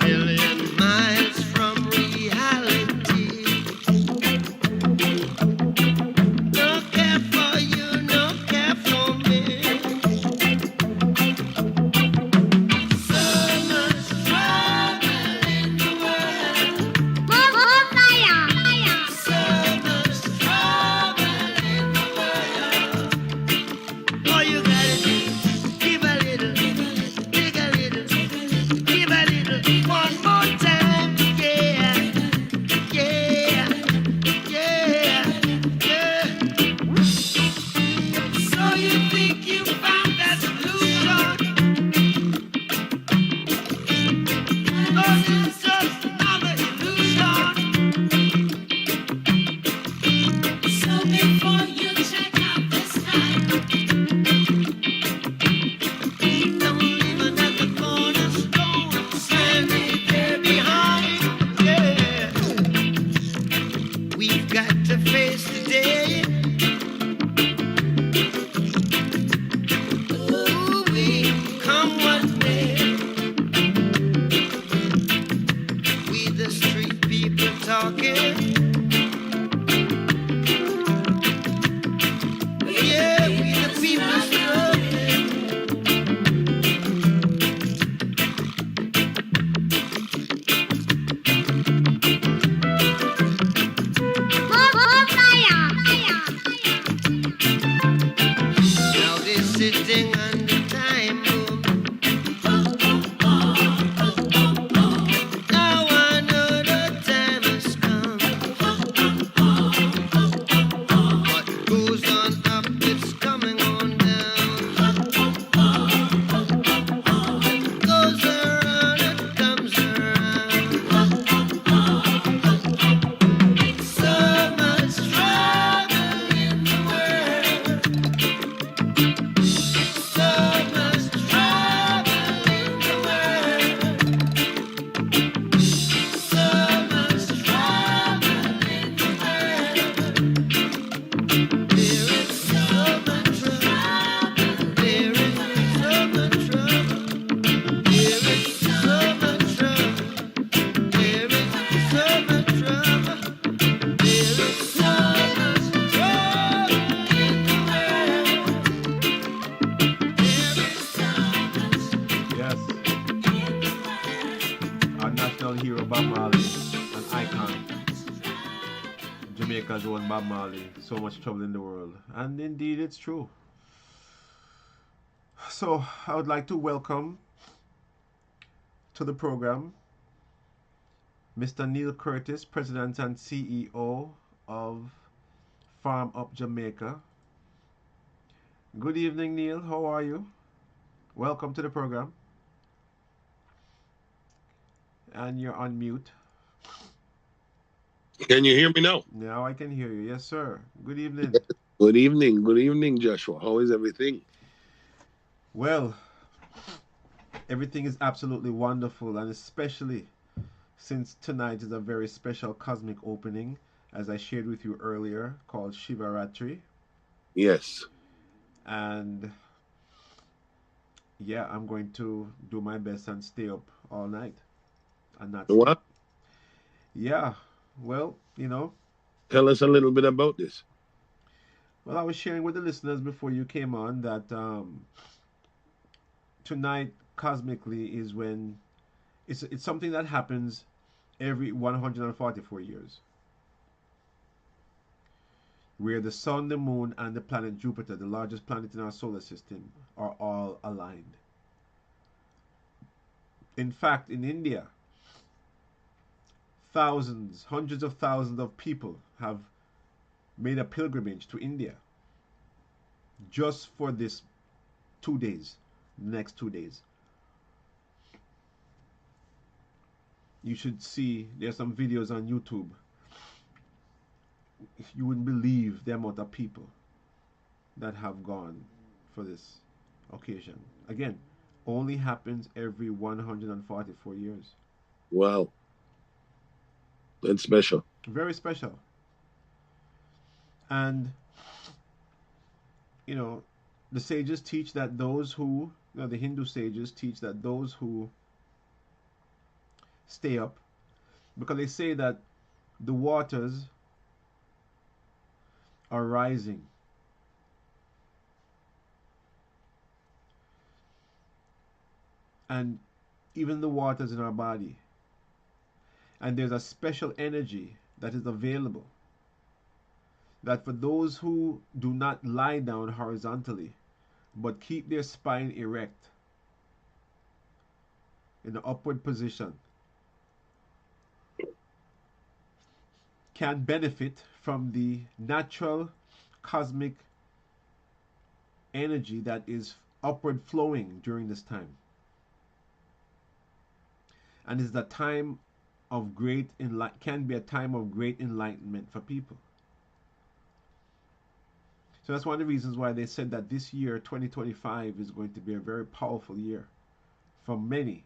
Speaker 7: Million miles from reality. No care for you, no care for me. So much trouble in the world. So much trouble in the world. All you gotta do, give a little, dig a little, give a little, one more time. Yeah, yeah, yeah, yeah. So you think you found that solution? Or it's just another illusion?
Speaker 4: So before you check out this time,
Speaker 7: Don't leave another cornerstone standing there behind. Yeah, we've got to face the day. Ooh, we come what may. We the street people talking. Yeah, we the people struggling. Now they're sitting on the time bomb. Now I know the time has come. What goes on up, it's coming on down. Goes around, it comes around. So much trouble in the world. So much trouble in the world. So much trouble in the world. There is so much trouble. There is so much trouble. There is so much trouble. There is so much trouble. There is so much trouble in the world. There is so much.
Speaker 6: Yes, our national hero Bob Marley, an icon. Jamaica's own Bob Marley. So much trouble in the world. And indeed, it's true. So, I would like to welcome to the program Mr. Neil Curtis, President and CEO of Farm Up Jamaica. Good evening, Neil. How are you? Welcome to the program. And you're on mute.
Speaker 8: Can you hear me now?
Speaker 6: Now I can hear you. Yes, sir. Good evening.
Speaker 8: Good evening. Good evening, Joshua. How is everything?
Speaker 6: Well, everything is absolutely wonderful, and especially since tonight is a very special cosmic opening, as I shared with you earlier, called Shivaratri.
Speaker 8: Yes.
Speaker 6: And yeah, I'm going to do my best and stay up all night and not sleep.
Speaker 8: What?
Speaker 6: Yeah, well, you know,
Speaker 8: Tell us a little bit about this.
Speaker 6: well, I was sharing with the listeners before you came on that tonight cosmically is when it's something that happens every 144 years, where the sun, the moon, and the planet Jupiter, the largest planet in our solar system, are all aligned. In fact, in India, thousands, hundreds of thousands of people have made a pilgrimage to India just for this 2 days, next 2 days. You should see, there's some videos on YouTube. You wouldn't believe the amount of people that have gone for this occasion. Again, only happens every 144 years.
Speaker 8: Wow, that's special.
Speaker 6: Very special. And, you know, the sages teach that those who, the Hindu sages teach that those who stay up, because they say that the waters are rising. And even the waters in our body. And there's a special energy that is available that for those who do not lie down horizontally but keep their spine erect in the upward position can benefit from the natural cosmic energy that is upward flowing during this time. And is the time of can be a time of great enlightenment for people. So that's one of the reasons why they said that this year, 2025, is going to be a very powerful year for many.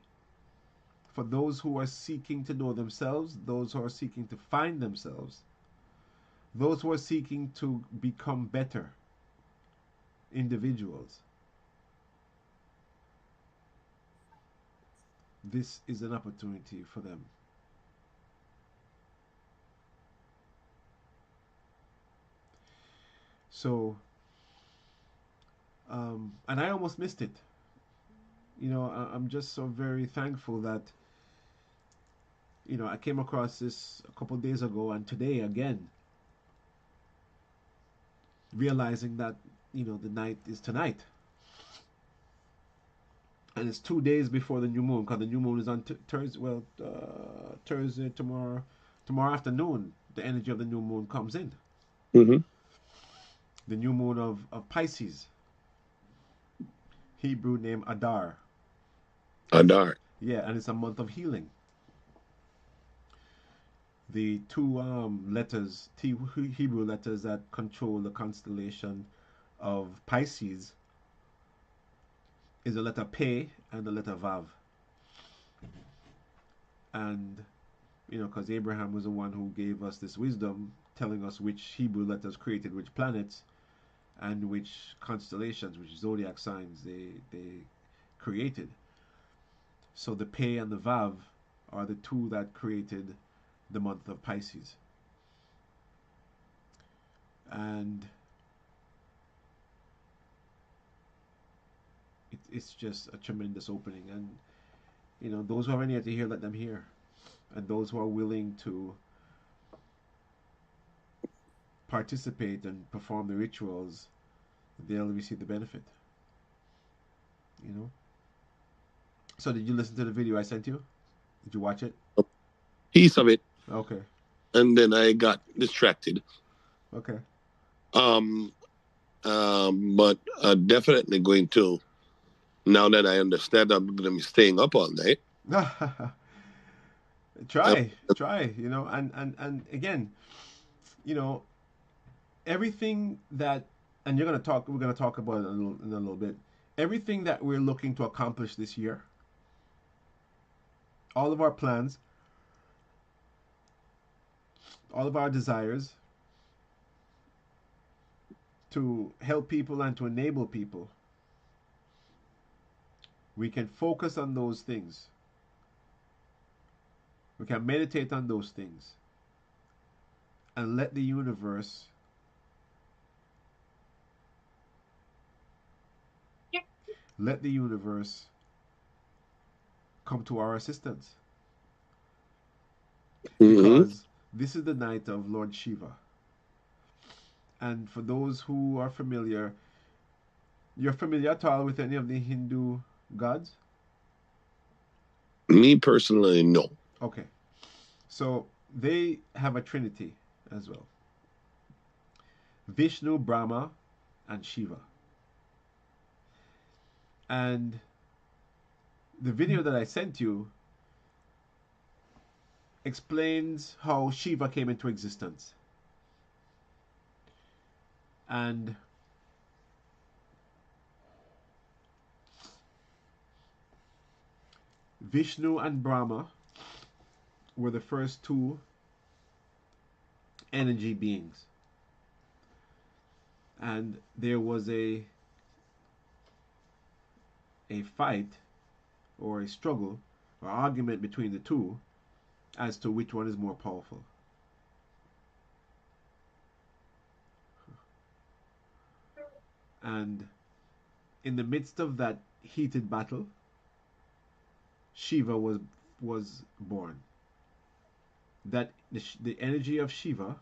Speaker 6: For those who are seeking to know themselves, those who are seeking to find themselves, those who are seeking to become better individuals. This is an opportunity for them. So, and I almost missed it. I'm just so very thankful that, I came across this a couple days ago and today again, realizing that, the night is tonight. And it's 2 days before the new moon, because the new moon is on Thursday. Well, Thursday, tomorrow afternoon, the energy of the new moon comes in.
Speaker 8: Mm-hmm.
Speaker 6: The new moon of Pisces, Hebrew name Adar.
Speaker 8: Adar.
Speaker 6: Yeah, and it's a month of healing. The two Hebrew letters that control the constellation of Pisces is the letter Pe and the letter Vav. And, because Abraham was the one who gave us this wisdom, telling us which Hebrew letters created which planets and which constellations, which zodiac signs they created. So the Pe and the Vav are the two that created the month of Pisces. And it's just a tremendous opening. And, those who have an ear to hear, let them hear. And those who are willing to participate and perform the rituals, they'll receive the benefit. So did you listen to the video I sent you? Did you watch it?
Speaker 8: Piece of it,
Speaker 6: Okay.
Speaker 8: and then I got distracted.
Speaker 6: Okay.
Speaker 8: But definitely going to. Now that I understand, I'm going to be staying up all night.
Speaker 6: Try, and again, everything that, and we're gonna talk about it in a little bit. Everything that we're looking to accomplish this year, all of our plans, all of our desires to help people and to enable people, we can focus on those things We can meditate on those things and let the universe come to our assistance.
Speaker 8: Mm-hmm.
Speaker 6: Because this is the night of Lord Shiva. And for those who are familiar, you're familiar at all with any of the Hindu gods?
Speaker 8: Me personally, no.
Speaker 6: Okay. So they have a trinity as well: Vishnu, Brahma, and Shiva. And the video that I sent you explains how Shiva came into existence. And Vishnu and Brahma were the first two energy beings. And there was a fight or a struggle or argument between the two as to which one is more powerful. And in the midst of that heated battle, Shiva was born. That the energy of Shiva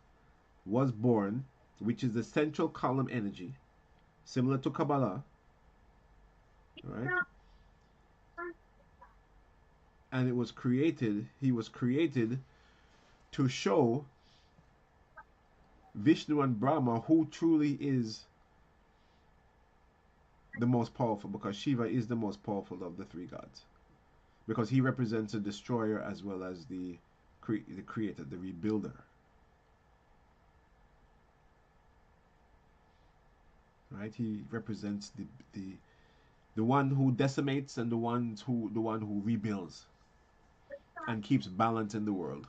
Speaker 6: was born, which is the central column energy, similar to Kabbalah, right? And it was created. He was created to show Vishnu and Brahma who truly is the most powerful, because Shiva is the most powerful of the three gods, because he represents a destroyer as well as the creator, the rebuilder. Right? He represents the one who decimates and the one who rebuilds and keeps balance in the world.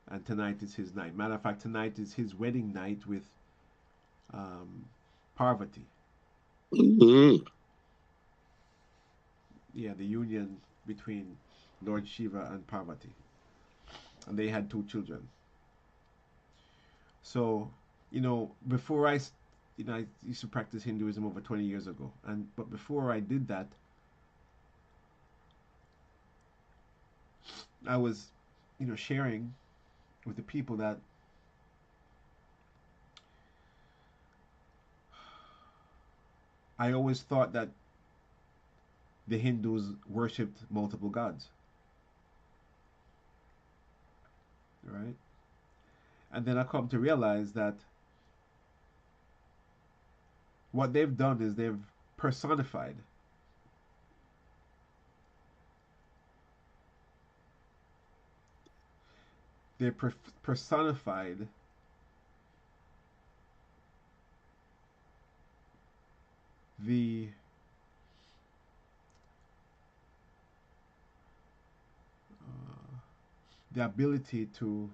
Speaker 6: And tonight is his night. Matter of fact, tonight is his wedding night with Parvati.
Speaker 8: Mm-hmm.
Speaker 6: Yeah, the union between Lord Shiva and Parvati. And they had 2 children. So, before I used to practice Hinduism over 20 years ago. But before I did that, I was, sharing with the people that I always thought that the Hindus worshipped multiple gods. Right? And then I come to realize that what they've done is they've personified personified the ability to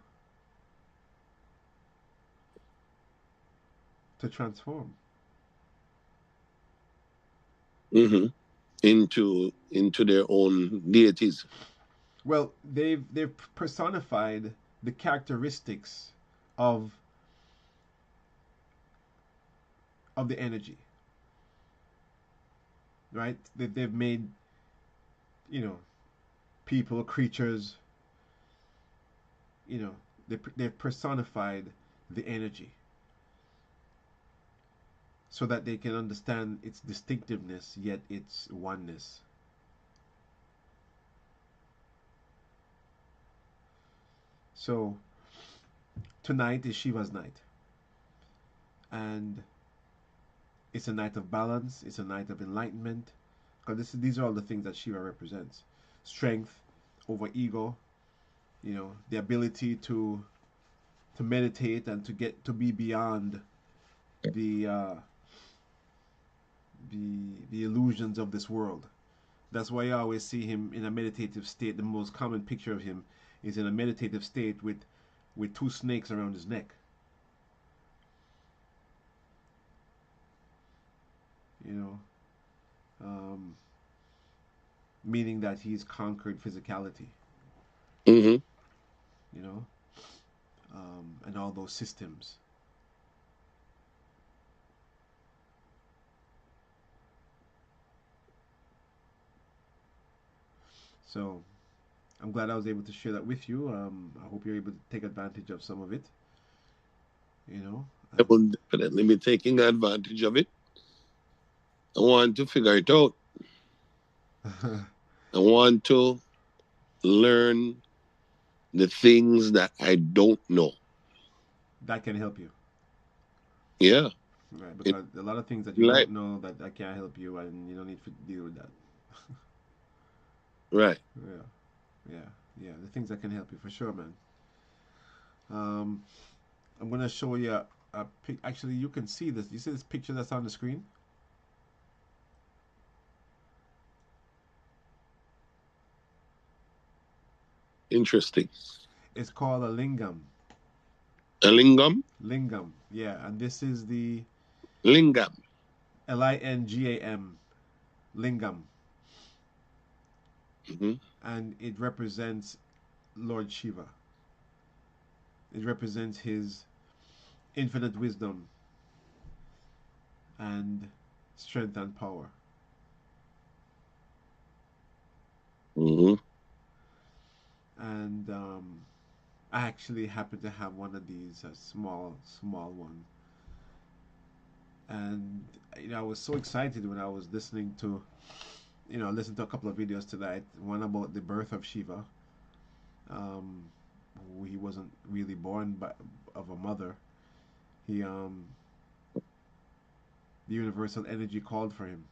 Speaker 6: transform.
Speaker 8: Mm-hmm. Into their own deities.
Speaker 6: Well, they've personified the characteristics of the energy. Right? They've made, people, creatures, they've personified the energy so that they can understand its distinctiveness, yet its oneness. So tonight is Shiva's night, and it's a night of balance. It's a night of enlightenment, because these are all the things that Shiva represents: strength over ego, the ability to meditate and to get to be beyond the illusions of this world. That's why you always see him in a meditative state. The most common picture of him is in a meditative state with 2 snakes around his neck. Um, meaning that he's conquered physicality,
Speaker 8: Mm-hmm.
Speaker 6: you know, and all those systems. So I'm glad I was able to share that with you. I hope you're able to take advantage of some of it, you know.
Speaker 8: I will definitely be taking advantage of it. I want to figure it out. I want to learn the things that I don't know.
Speaker 6: That can help you,
Speaker 8: Yeah,
Speaker 6: right?
Speaker 8: in
Speaker 6: Because a lot of things that you
Speaker 8: life.
Speaker 6: don't know that I can't help you, and you don't need to deal with that.
Speaker 8: Right.
Speaker 6: Yeah, yeah, yeah. The things that can help you for sure, man. Um, I'm gonna show you a pic. Actually, you can see this. You see this picture that's on the screen?
Speaker 8: Interesting.
Speaker 6: It's called a lingam.
Speaker 8: A lingam?
Speaker 6: Lingam, yeah. And this is the
Speaker 8: Lingam.
Speaker 6: Lingam, lingam,
Speaker 8: Mm-hmm.
Speaker 6: and it represents Lord Shiva. It represents his infinite wisdom and strength and power.
Speaker 8: Mm-hmm.
Speaker 6: And I actually happen to have one of these, a small one. And I was so excited when I was listening to, listen to a couple of videos tonight. One about the birth of Shiva. Um, he wasn't really born by, of a mother. He the universal energy called for him.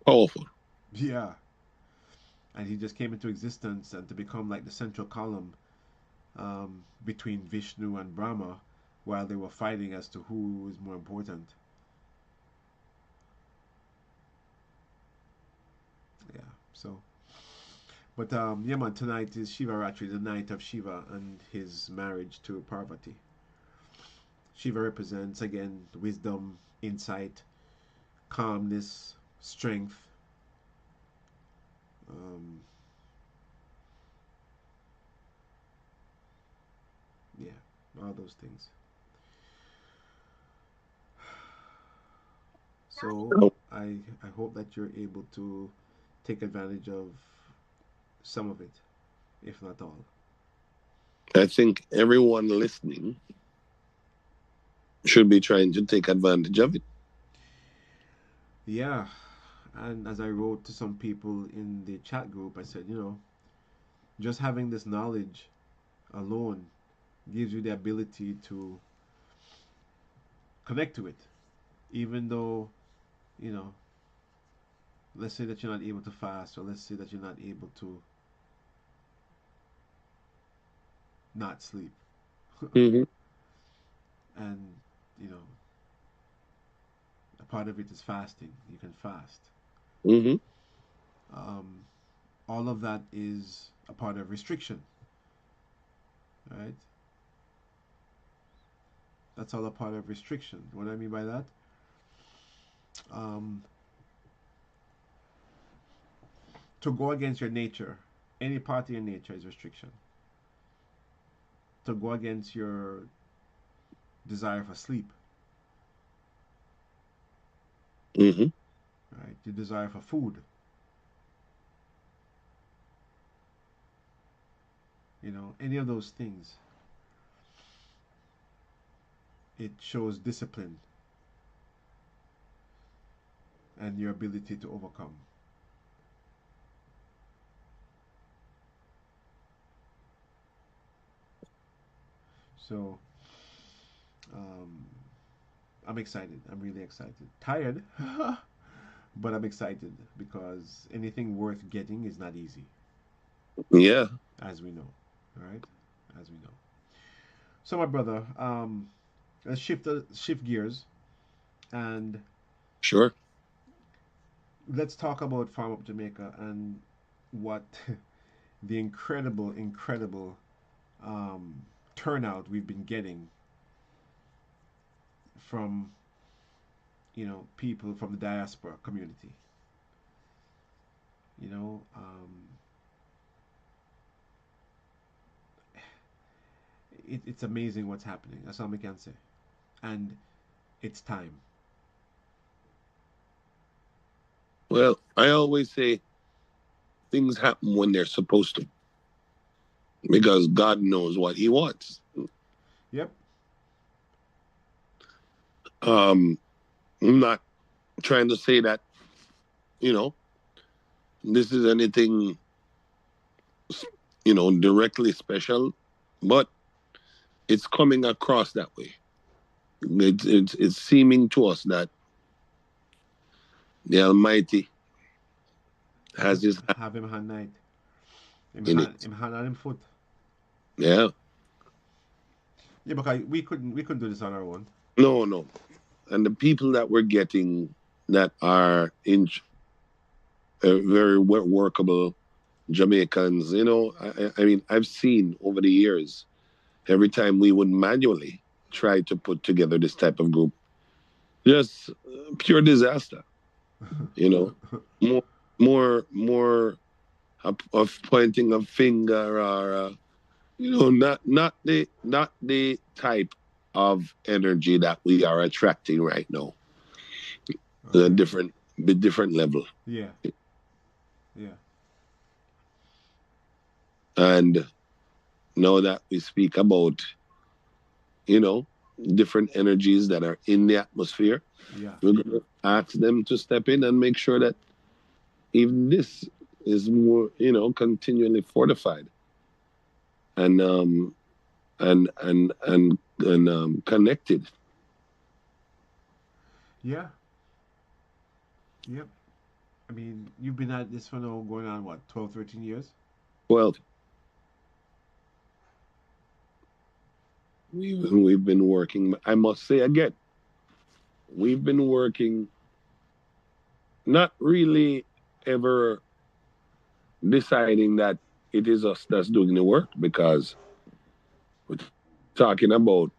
Speaker 8: Powerful.
Speaker 6: Yeah, and he just came into existence and to become like the central column between Vishnu and Brahma, while they were fighting as to who is more important. Yeah. So, but yeah, man. Tonight is Shivaratri, the night of Shiva and his marriage to Parvati. Shiva represents again wisdom, insight, calmness, strength. Um, yeah, all those things. So
Speaker 8: Oh,
Speaker 6: I hope that you're able to take advantage of some of it, if not all.
Speaker 8: I think everyone listening should be trying to take advantage of it.
Speaker 6: Yeah, and as I wrote to some people in the chat group, I said, just having this knowledge alone gives you the ability to connect to it, even though, you know, let's say that you're not able to fast, or let's say that you're not able to not sleep,
Speaker 8: Mm-hmm.
Speaker 6: and you know, a part of it is fasting. You can fast.
Speaker 8: Mm-hmm.
Speaker 6: Um, all of that is a part of restriction, right? That's all a part of restriction. What I mean by that, um, to go against your nature, any part of your nature is restriction. To go against your desire for sleep,
Speaker 8: Mm-hmm.
Speaker 6: right? Your desire for food, any of those things, it shows discipline and your ability to overcome. So, um, I'm excited. I'm really excited. Tired, but I'm excited because anything worth getting is not easy,
Speaker 8: Yeah,
Speaker 6: as we know. All right, as we know. So, my brother, let's shift gears and
Speaker 8: sure.
Speaker 6: let's talk about Farm Up Jamaica and what the incredible um, turnout we've been getting from people from the diaspora community. You know, it's amazing what's happening. That's all I can say. And it's time.
Speaker 8: Well, I always say things happen when they're supposed to because God knows what He wants.
Speaker 6: Yep.
Speaker 8: I'm not trying to say that, you know, this is anything, directly special, but it's coming across that way. It's seeming to us that the Almighty has His hand
Speaker 6: Have him hand night.
Speaker 8: in it.
Speaker 6: Him hand on him foot.
Speaker 8: Yeah.
Speaker 6: Yeah, because we couldn't do this on our own.
Speaker 8: No, no. And the people that we're getting that are in very workable Jamaicans, I mean, I've seen over the years, every time we would manually try to put together this type of group, just pure disaster, you know, more of pointing a finger or, not the type of energy that we are attracting right now. A
Speaker 6: Okay.
Speaker 8: different level.
Speaker 6: Yeah. Yeah.
Speaker 8: And now that we speak about, you know, different energies that are in the atmosphere,
Speaker 6: Yeah.
Speaker 8: we're going to ask them to step in and make sure that even this is more, continually fortified and connected.
Speaker 6: Yeah. Yep. I mean, you've been at this for now going on what, 12, 13 years?
Speaker 8: Well, we've been working. I must say again, we've been working, not really ever deciding that it is us that's doing the work because we're talking about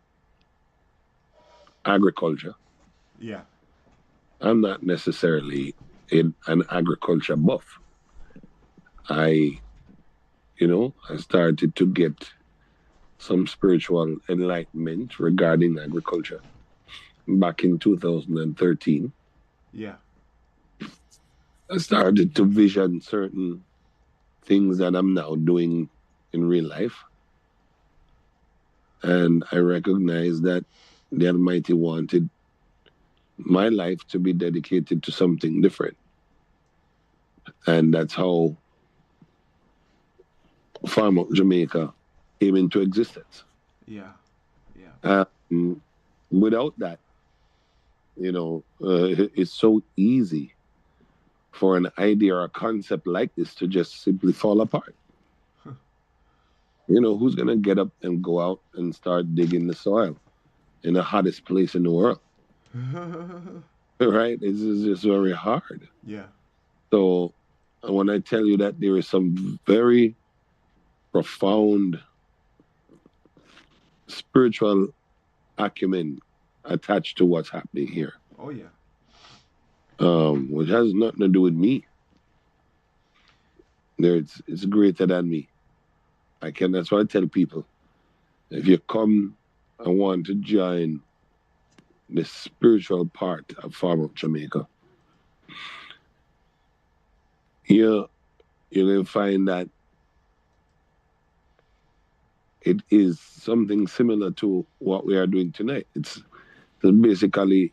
Speaker 8: agriculture.
Speaker 6: Yeah.
Speaker 8: I'm not necessarily an agriculture buff. I, I started to get some spiritual enlightenment regarding agriculture back in 2013.
Speaker 6: Yeah.
Speaker 8: I started to vision certain things that I'm now doing in real life. And I recognized that the Almighty wanted my life to be dedicated to something different. And that's how Farm Up Jamaica came into existence.
Speaker 6: Yeah. Yeah.
Speaker 8: Without that, it's so easy for an idea or a concept like this to just simply fall apart. Who's going to get up and go out and start digging the soil in the hottest place in the world? Right? It's just very hard.
Speaker 6: Yeah.
Speaker 8: So when I tell you that there is some very profound spiritual acumen attached to what's happening here,
Speaker 6: Oh yeah.
Speaker 8: which has nothing to do with me. It's greater than me. That's what I tell people. If you come and want to join the spiritual part of Farm Up Jamaica, you're going to find that it is something similar to what we are doing tonight. It's basically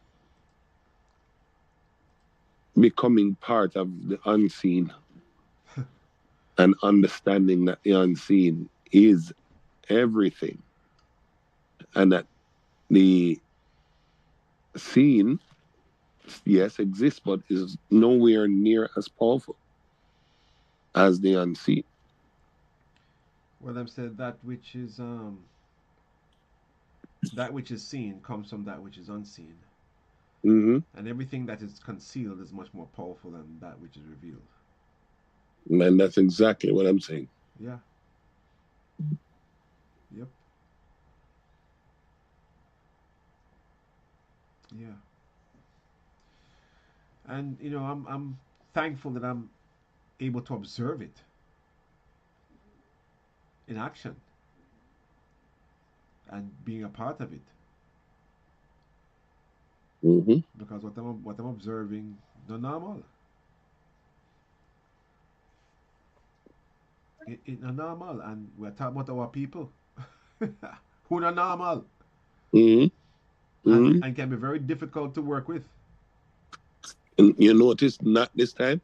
Speaker 8: becoming part of the unseen and understanding that the unseen is everything and that the seen, yes, exists, but is nowhere near as powerful as the unseen.
Speaker 6: Well, them said that which is seen comes from that which is unseen,
Speaker 8: Hmm.
Speaker 6: and everything that is concealed is much more powerful than that which is revealed.
Speaker 8: And that's exactly what I'm saying.
Speaker 6: Yeah. Yep. Yeah. And I'm thankful that I'm able to observe it in action and being a part of it.
Speaker 8: Mm-hmm.
Speaker 6: Because what I'm observing, no normal. It not normal, and we're talking about our people who not normal,
Speaker 8: Mm-hmm. Mm-hmm.
Speaker 6: and can be very difficult to work with.
Speaker 8: And you notice not this time?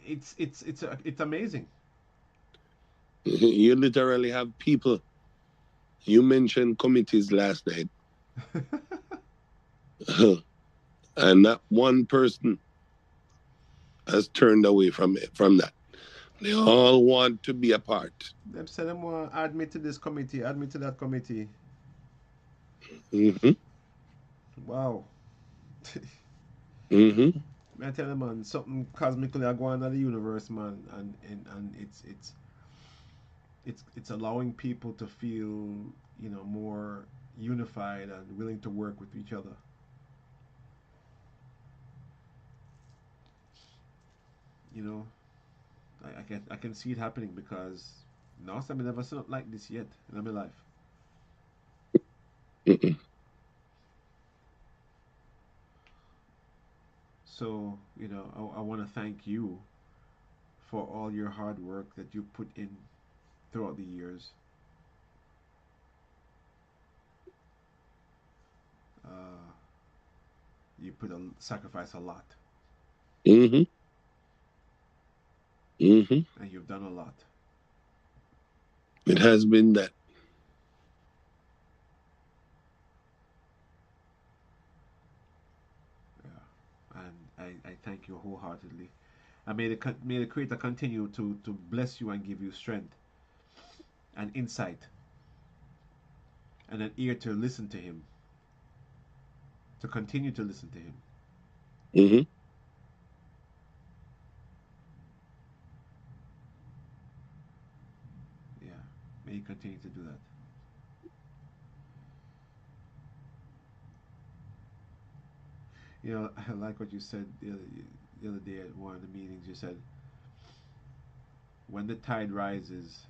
Speaker 6: It's amazing.
Speaker 8: You literally have people. You mentioned committees last night, and not one person has turned away from that. They all want to be a part.
Speaker 6: Them say them want to add me to this committee, add me to that committee.
Speaker 8: Mm-hmm.
Speaker 6: Wow.
Speaker 8: Mm-hmm.
Speaker 6: I tell them, man, something cosmically are going on in the universe, man, and it's allowing people to feel, more unified and willing to work with each other. You know, I can see it happening because no, I never seen it like this yet in my life.
Speaker 8: Mm-mm.
Speaker 6: So I want to thank you for all your hard work that you put in throughout the years. Uh, you put a sacrifice a lot,
Speaker 8: Mm-hmm. Mm-hmm.
Speaker 6: and you've done a lot.
Speaker 8: It has been that.
Speaker 6: Yeah, and I thank you wholeheartedly. I may the Creator continue to bless you and give you strength and insight and an ear to listen to Him, to continue to listen to Him.
Speaker 8: Mm-hmm.
Speaker 6: Yeah, may He continue to do that. I like what you said the other day at one of the meetings. You said, when the tide rises,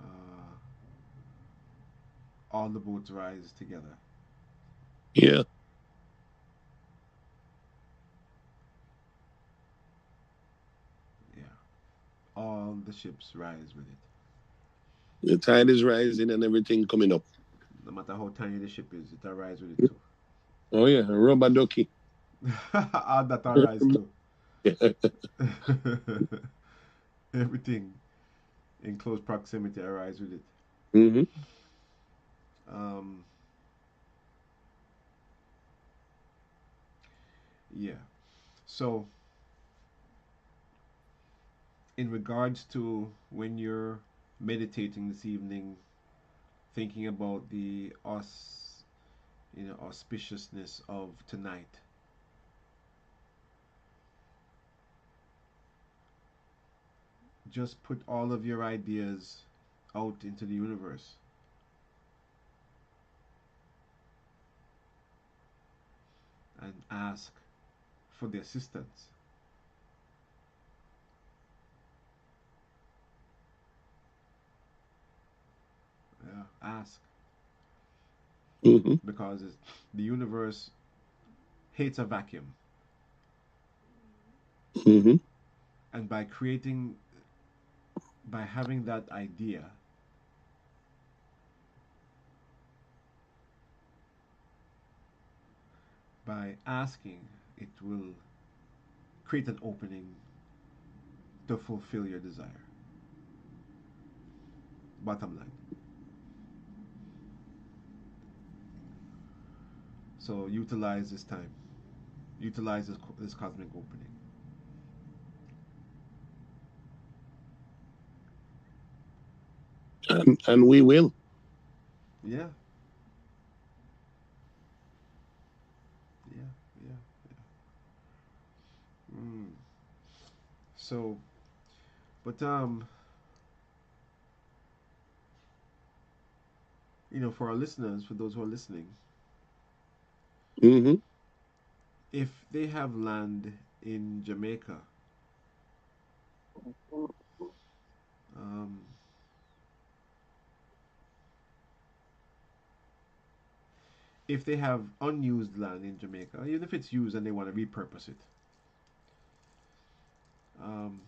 Speaker 6: uh, all the boats rise together.
Speaker 8: Yeah.
Speaker 6: Yeah, all the ships rise with it.
Speaker 8: The tide is rising and everything coming up.
Speaker 6: No matter how tiny the ship is, it'll rise with it too.
Speaker 8: Oh yeah, rubber ducky.
Speaker 6: All that will rise too. Everything in close proximity will rise with it.
Speaker 8: Mm-hmm.
Speaker 6: Um, yeah. So, in regards to when you're meditating this evening, thinking about the auspiciousness of tonight, just put all of your ideas out into the universe and ask for the assistance. Yeah, ask,
Speaker 8: Mm-hmm.
Speaker 6: because the universe hates a vacuum,
Speaker 8: Mm-hmm.
Speaker 6: and by having that idea, by asking, it will create an opening to fulfill your desire. Bottom line. So utilize this time. Utilize this cosmic opening.
Speaker 8: And we will.
Speaker 6: Yeah, yeah, yeah. Mm. So, but for our listeners, for those who are listening,
Speaker 8: Mm-hmm.
Speaker 6: if they have land in Jamaica, um, if they have unused land in Jamaica, even if it's used and they want to repurpose it, um,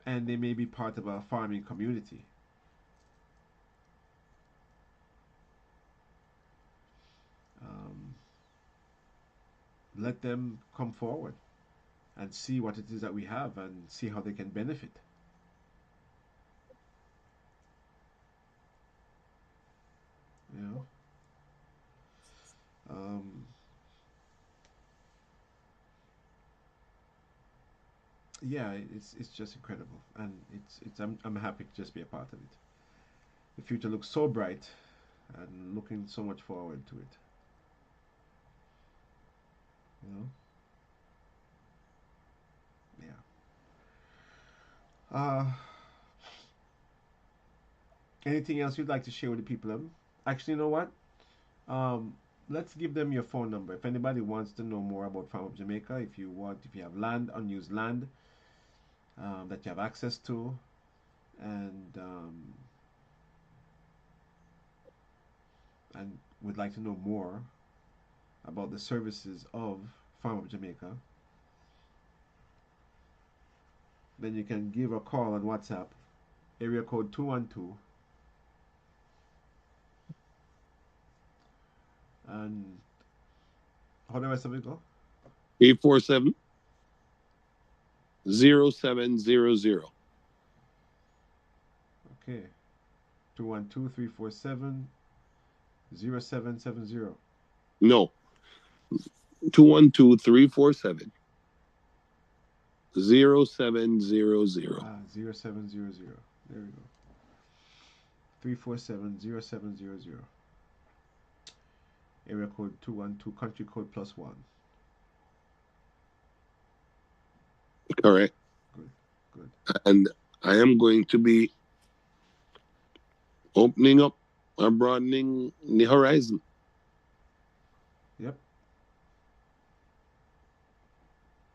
Speaker 6: and they may be part of a farming community, um, let them come forward and see what it is that we have and see how they can benefit. You know, um, yeah, it's just incredible, and it's I'm happy to just be a part of it. The future looks so bright, and looking so much forward to it. You know, yeah. Uh, Anything else you'd like to share with the people? Actually, you know what? Um, let's give them your phone number. If anybody wants to know more about Farm Up Jamaica, if you have land, unused land that you have access to, and would like to know more about the services of Farm Up Jamaica, then you can give a call on WhatsApp, area code 212, and how the rest of it go?
Speaker 8: 847 0700.
Speaker 6: Okay, 212-347-0770.
Speaker 8: No, 212-347 0700.
Speaker 6: 0700. There we go. 347-0700. Area code 212, country code +1.
Speaker 8: Correct.
Speaker 6: Good, good.
Speaker 8: And I am going to be opening up or broadening the horizon.
Speaker 6: Yep.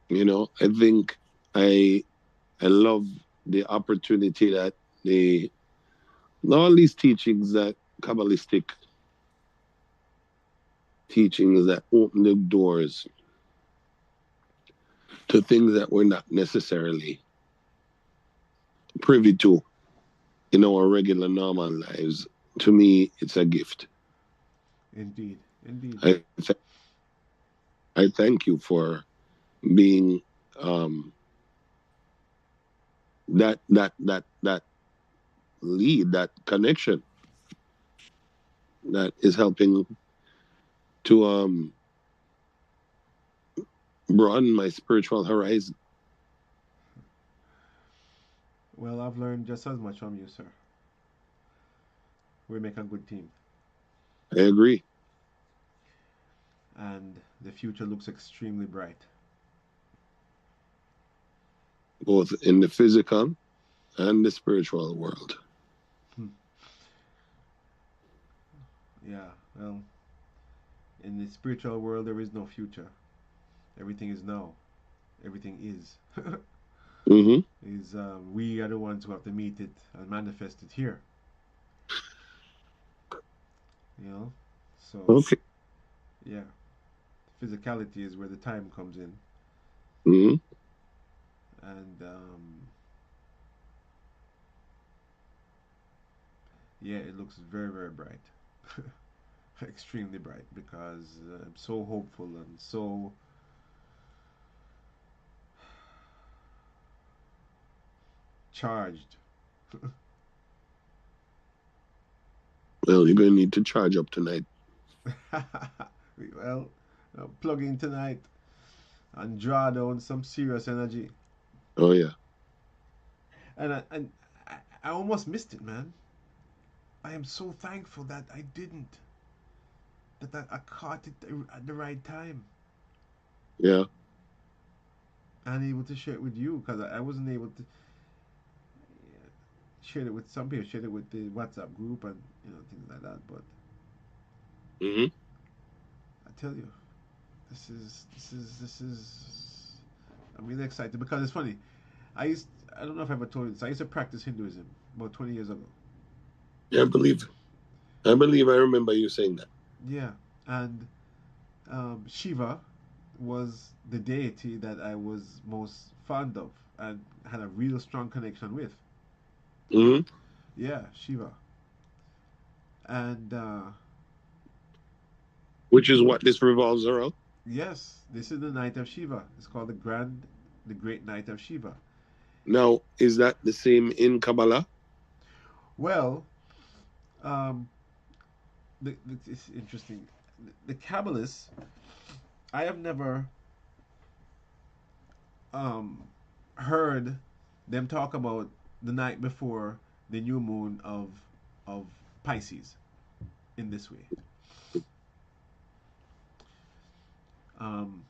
Speaker 8: You know, I think I love the opportunity that all these teachings, that Kabbalistic teachings that open the doors to things that we're not necessarily privy to in our regular normal lives. To me, it's a gift.
Speaker 6: Indeed, indeed.
Speaker 8: I thank you for being that lead, that connection that is helping to broaden my spiritual horizon.
Speaker 6: Well, I've learned just as much from you, sir. We make a good team.
Speaker 8: I agree.
Speaker 6: And the future looks extremely bright.
Speaker 8: Both in the physical and the spiritual world.
Speaker 6: Yeah, well, in the spiritual world, there is no future. Everything is now. Everything is.
Speaker 8: Mm-hmm.
Speaker 6: Is we are the ones who have to meet it and manifest it here. You know, so
Speaker 8: Okay.
Speaker 6: yeah, physicality is where the time comes in,
Speaker 8: Mm-hmm.
Speaker 6: and yeah, it looks very very bright, extremely bright because I'm so hopeful and so charged.
Speaker 8: Well, you're going to need to charge up tonight.
Speaker 6: Well, plug in tonight and draw down some serious energy.
Speaker 8: Oh, yeah.
Speaker 6: And I almost missed it, man. I am so thankful that I didn't. That I caught it at the right time.
Speaker 8: Yeah.
Speaker 6: And able to share it with you because I wasn't able to share it with some people, share it with the WhatsApp group and things like that. But
Speaker 8: Mm-hmm.
Speaker 6: I tell you, This is. I'm really excited because it's funny. I don't know if I ever told you this. I used to practice Hinduism about 20 years ago.
Speaker 8: I believe. I believe I remember you saying that.
Speaker 6: Yeah, and Shiva was the deity that I was most fond of and had a real strong connection with.
Speaker 8: Hmm.
Speaker 6: Yeah, Shiva. And
Speaker 8: Which is what this revolves around.
Speaker 6: yes, this is the night of Shiva. It's called the Great Night of Shiva.
Speaker 8: Now, is that the same in Kabbalah?
Speaker 6: Well, um, it's interesting. The Kabbalists, I have never um, heard them talk about the night before the new moon of Pisces in this way. Um,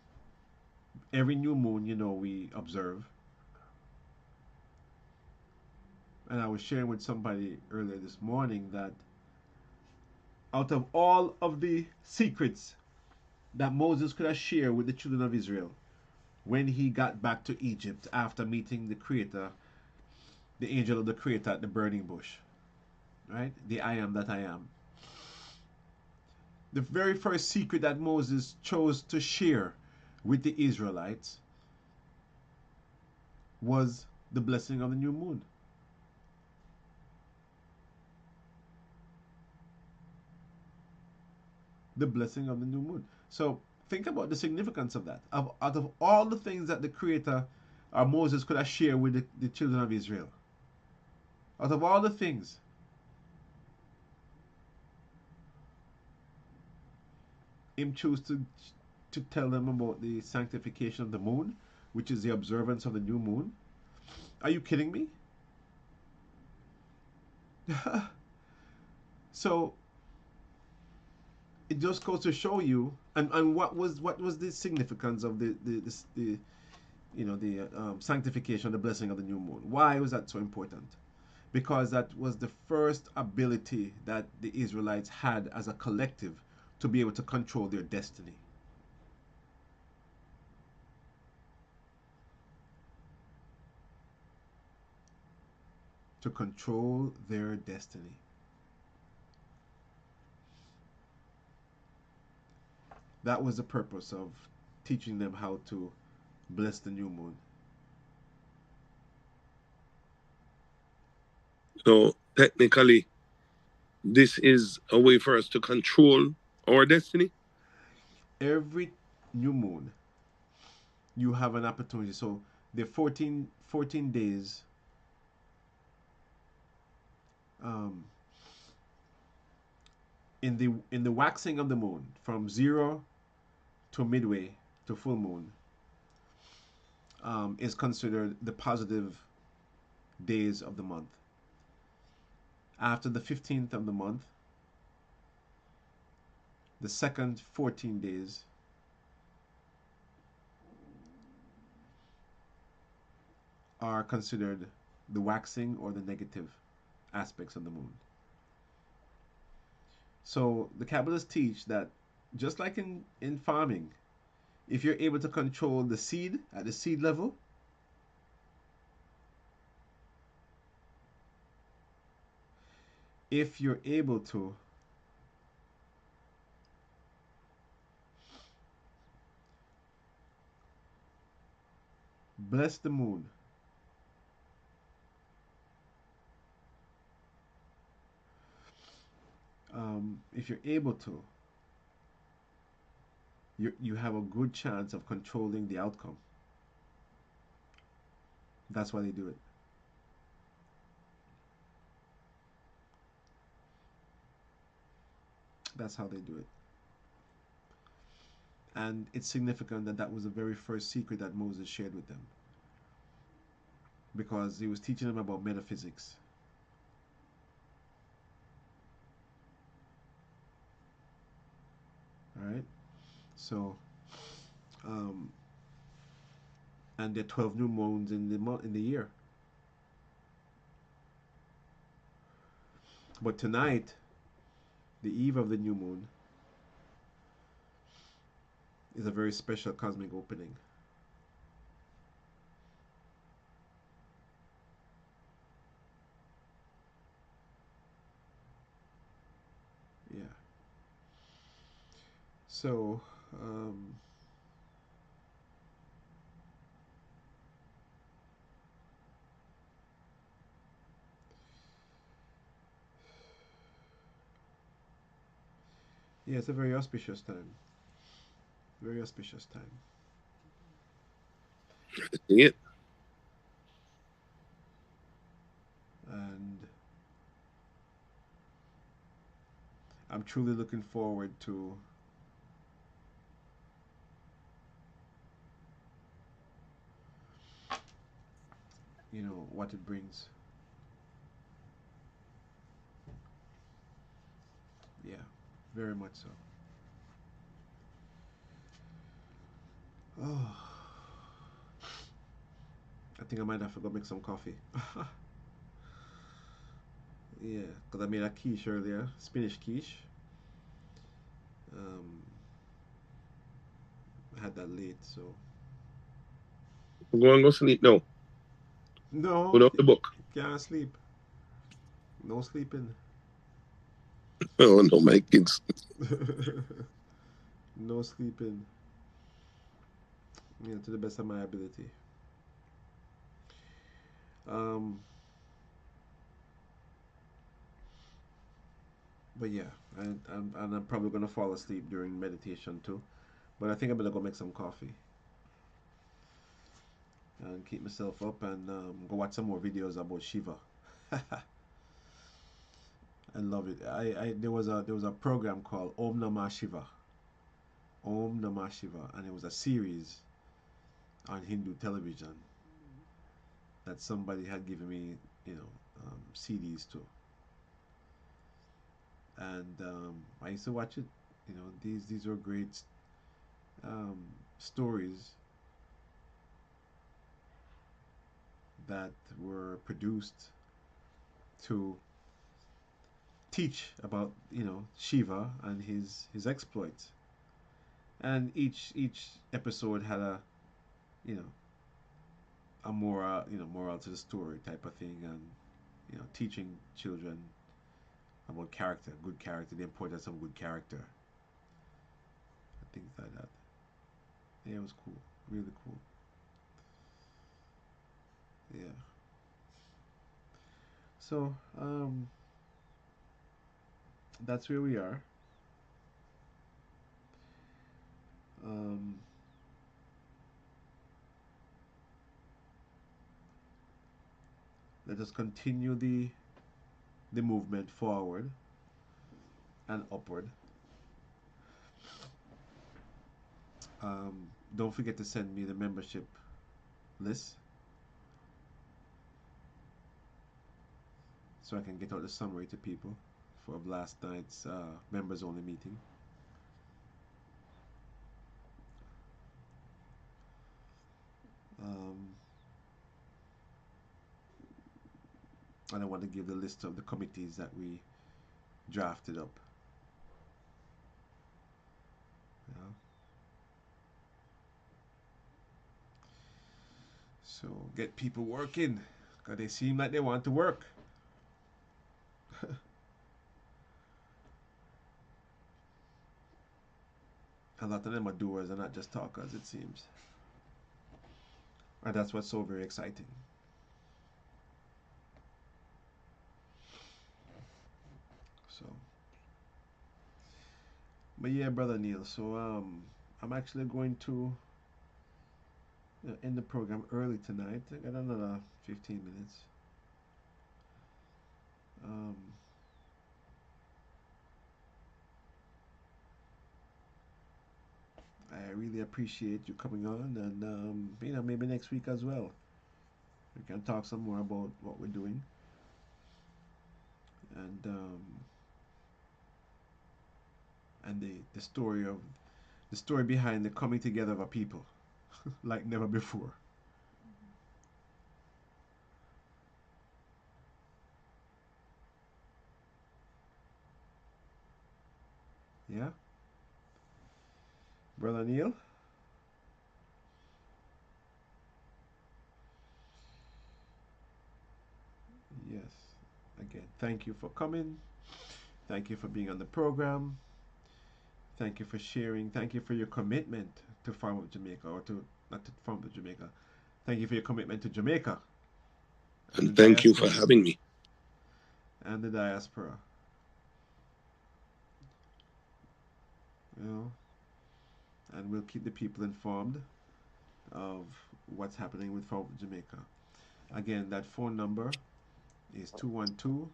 Speaker 6: every new moon, we observe. And I was sharing with somebody earlier this morning that out of all of the secrets that Moses could have shared with the children of Israel when he got back to Egypt after meeting the Creator, the angel of the Creator at the burning bush, right? The I am that I am. The very first secret that Moses chose to share with the Israelites was the blessing of the new moon. The blessing of the new moon. So think about the significance of that. Out of all the things that the Creator or Moses could have shared with the children of Israel, out of all the things, him chose to tell them about the sanctification of the moon, which is the observance of the new moon. Are you kidding me? So it just goes to show you, and what was the significance of the sanctification, the blessing of the new moon? Why was that so important? Because that was the first ability that the Israelites had as a collective to be able to control their destiny. To control their destiny. That was the purpose of teaching them how to bless the new moon.
Speaker 8: So technically, this is a way for us to control our destiny.
Speaker 6: Every new moon, you have an opportunity. So the 14 days um, in the waxing of the moon from zero to midway to full moon is considered the positive days of the month. After the 15th of the month, the second 14 days are considered the waxing or the negative aspects of the moon. So the Kabbalists teach that just like in farming, if you're able to control the seed at the seed level, if you're able to bless the moon, if you're able to, you have a good chance of controlling the outcome. That's why they do it. That's how they do it. And it's significant that that was the very first secret that Moses shared with them, because he was teaching them about metaphysics. All right. So, um, and there are 12 new moons in the year. But tonight, the eve of the new moon, is a very special cosmic opening. Yeah. So, yeah, it's a very auspicious time. Very auspicious time.
Speaker 8: Yeah.
Speaker 6: And I'm truly looking forward to what it brings. Yeah, very much so. Oh, I think I might have to go make some coffee. Yeah, because I made a quiche earlier, spinach quiche. Um, I had that late, so
Speaker 8: Go and go sleep now.
Speaker 6: no,
Speaker 8: Put up the book.
Speaker 6: can't sleep. No sleeping.
Speaker 8: Oh no, my kids.
Speaker 6: No sleeping. Yeah, to the best of my ability. Um, but yeah, and I'm probably gonna fall asleep during meditation too. But I think I'm gonna go make some coffee and keep myself up and go watch some more videos about Shiva. I love it. There was a program called Om Namah Shiva. Om Namah Shiva, and it was a series on Hindu television that somebody had given me, CDs to, and I used to watch it. These were great um, stories that were produced to teach about Shiva and his exploits, and each episode had a you know a moral to the story type of thing, and teaching children about character, good character, the importance of good character, and things like that. Yeah, it was cool, really cool. Yeah. So that's where we are. Um, Let us continue the movement forward and upward. Don't forget to send me the membership list so I can get out the summary to people for last night's members only meeting. Um, and I want to give the list of the committees that we drafted up. Yeah. So get people working, because they seem like they want to work. A lot of them are doers and not just talkers, it seems. And that's what's so very exciting. So, but yeah, brother Neil. So I'm actually going to end the program early tonight. I got another 15 minutes. Um, I really appreciate you coming on, and maybe next week as well. We can talk some more about what we're doing, and the story behind the coming together of a people, like never before. Yeah, brother Neil. again, thank you for coming. Thank you for being on the program. Thank you for sharing. Thank you for your commitment to Farm Up Jamaica, or to not to Farm Up Jamaica. Thank you for your commitment to Jamaica and
Speaker 8: And
Speaker 6: the
Speaker 8: thank you for
Speaker 6: diaspora.
Speaker 8: having me.
Speaker 6: And the diaspora. You know, and we'll keep the people informed of what's happening with Farm Up Jamaica. Again, that phone number is 212.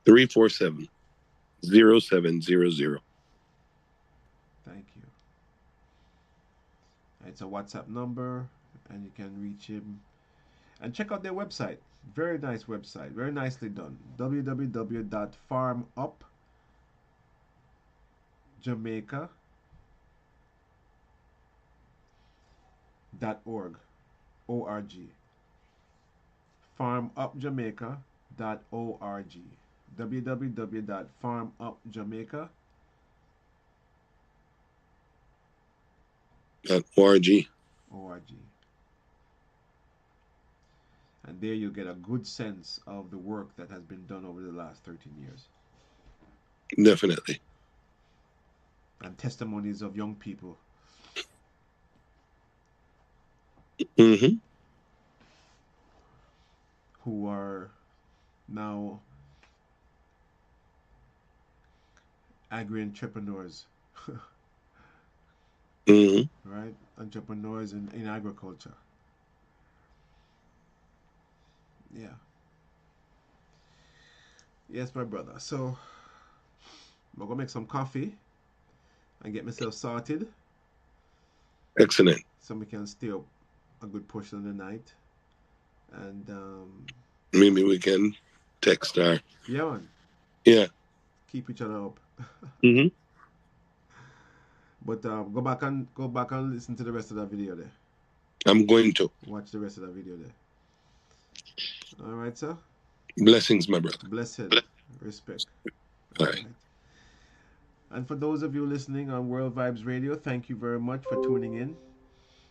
Speaker 8: 347-0700.
Speaker 6: Thank you. It's a WhatsApp number, and you can reach him. And check out their website. Very nice website. Very nicely done. www.farmupjamaica.org. O-R-G. farmupjamaica.org. www.farmupjamaica.org.
Speaker 8: .org.
Speaker 6: And there you get a good sense of the work that has been done over the last 13 years.
Speaker 8: Definitely.
Speaker 6: And testimonies of young people
Speaker 8: Mm-hmm.
Speaker 6: who are now agri-entrepreneurs,
Speaker 8: Mm-hmm.
Speaker 6: right? Entrepreneurs in agriculture. Yeah. Yes, my brother. So I'm gonna make some coffee and get myself sorted
Speaker 8: Excellent.
Speaker 6: so we can stay up a good portion of the night. And
Speaker 8: Maybe we can text her.
Speaker 6: yeah, man,
Speaker 8: Yeah.
Speaker 6: keep each other up.
Speaker 8: Mm-hmm.
Speaker 6: But go back and listen to the rest of that video there.
Speaker 8: I'm going to.
Speaker 6: Watch the rest of that video there. All right, sir.
Speaker 8: Blessings, my brother.
Speaker 6: Blessed. Respect.
Speaker 8: All right.
Speaker 6: And for those of you listening on World Vibes Radio, thank you very much for tuning in.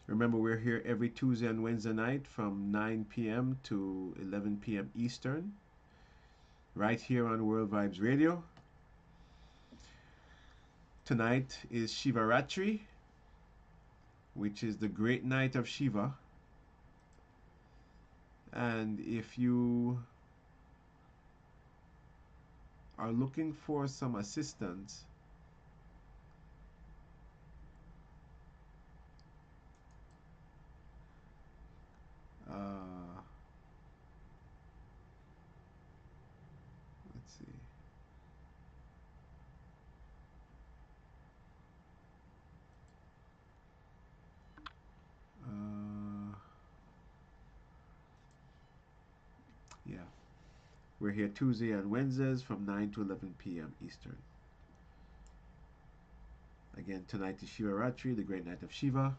Speaker 6: Remember, we're here every Tuesday and Wednesday night from 9 p.m. to 11 p.m. Eastern, right here on World Vibes Radio. Tonight is Shivaratri, which is the great night of Shiva. And if you are looking for some assistance, let's see. Yeah, we're here Tuesday and Wednesdays from 9 to 11 p.m. Eastern. Again, tonight is Shivaratri, the great night of Shiva,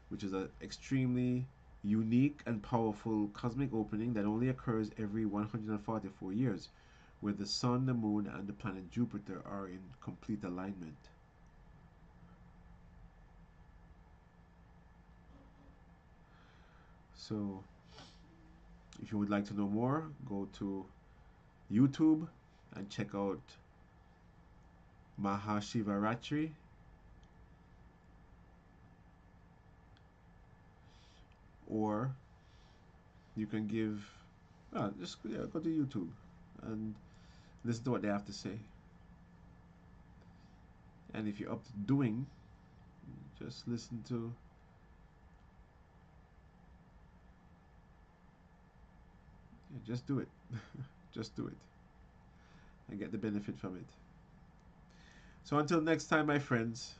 Speaker 6: which is an extremely unique and powerful cosmic opening that only occurs every 144 years, where the sun, the moon, and the planet Jupiter are in complete alignment. So, if you would like to know more, go to YouTube and check out Maha Shivaratri. Or you can just go to YouTube and listen to what they have to say. And if you're up to doing, just listen to just do it. Just do it and get the benefit from it. So until next time, my friends,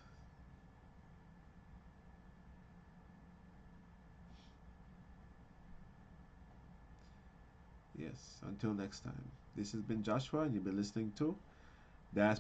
Speaker 6: yes, until next time, this has been Joshua, and you've been listening to Diaspora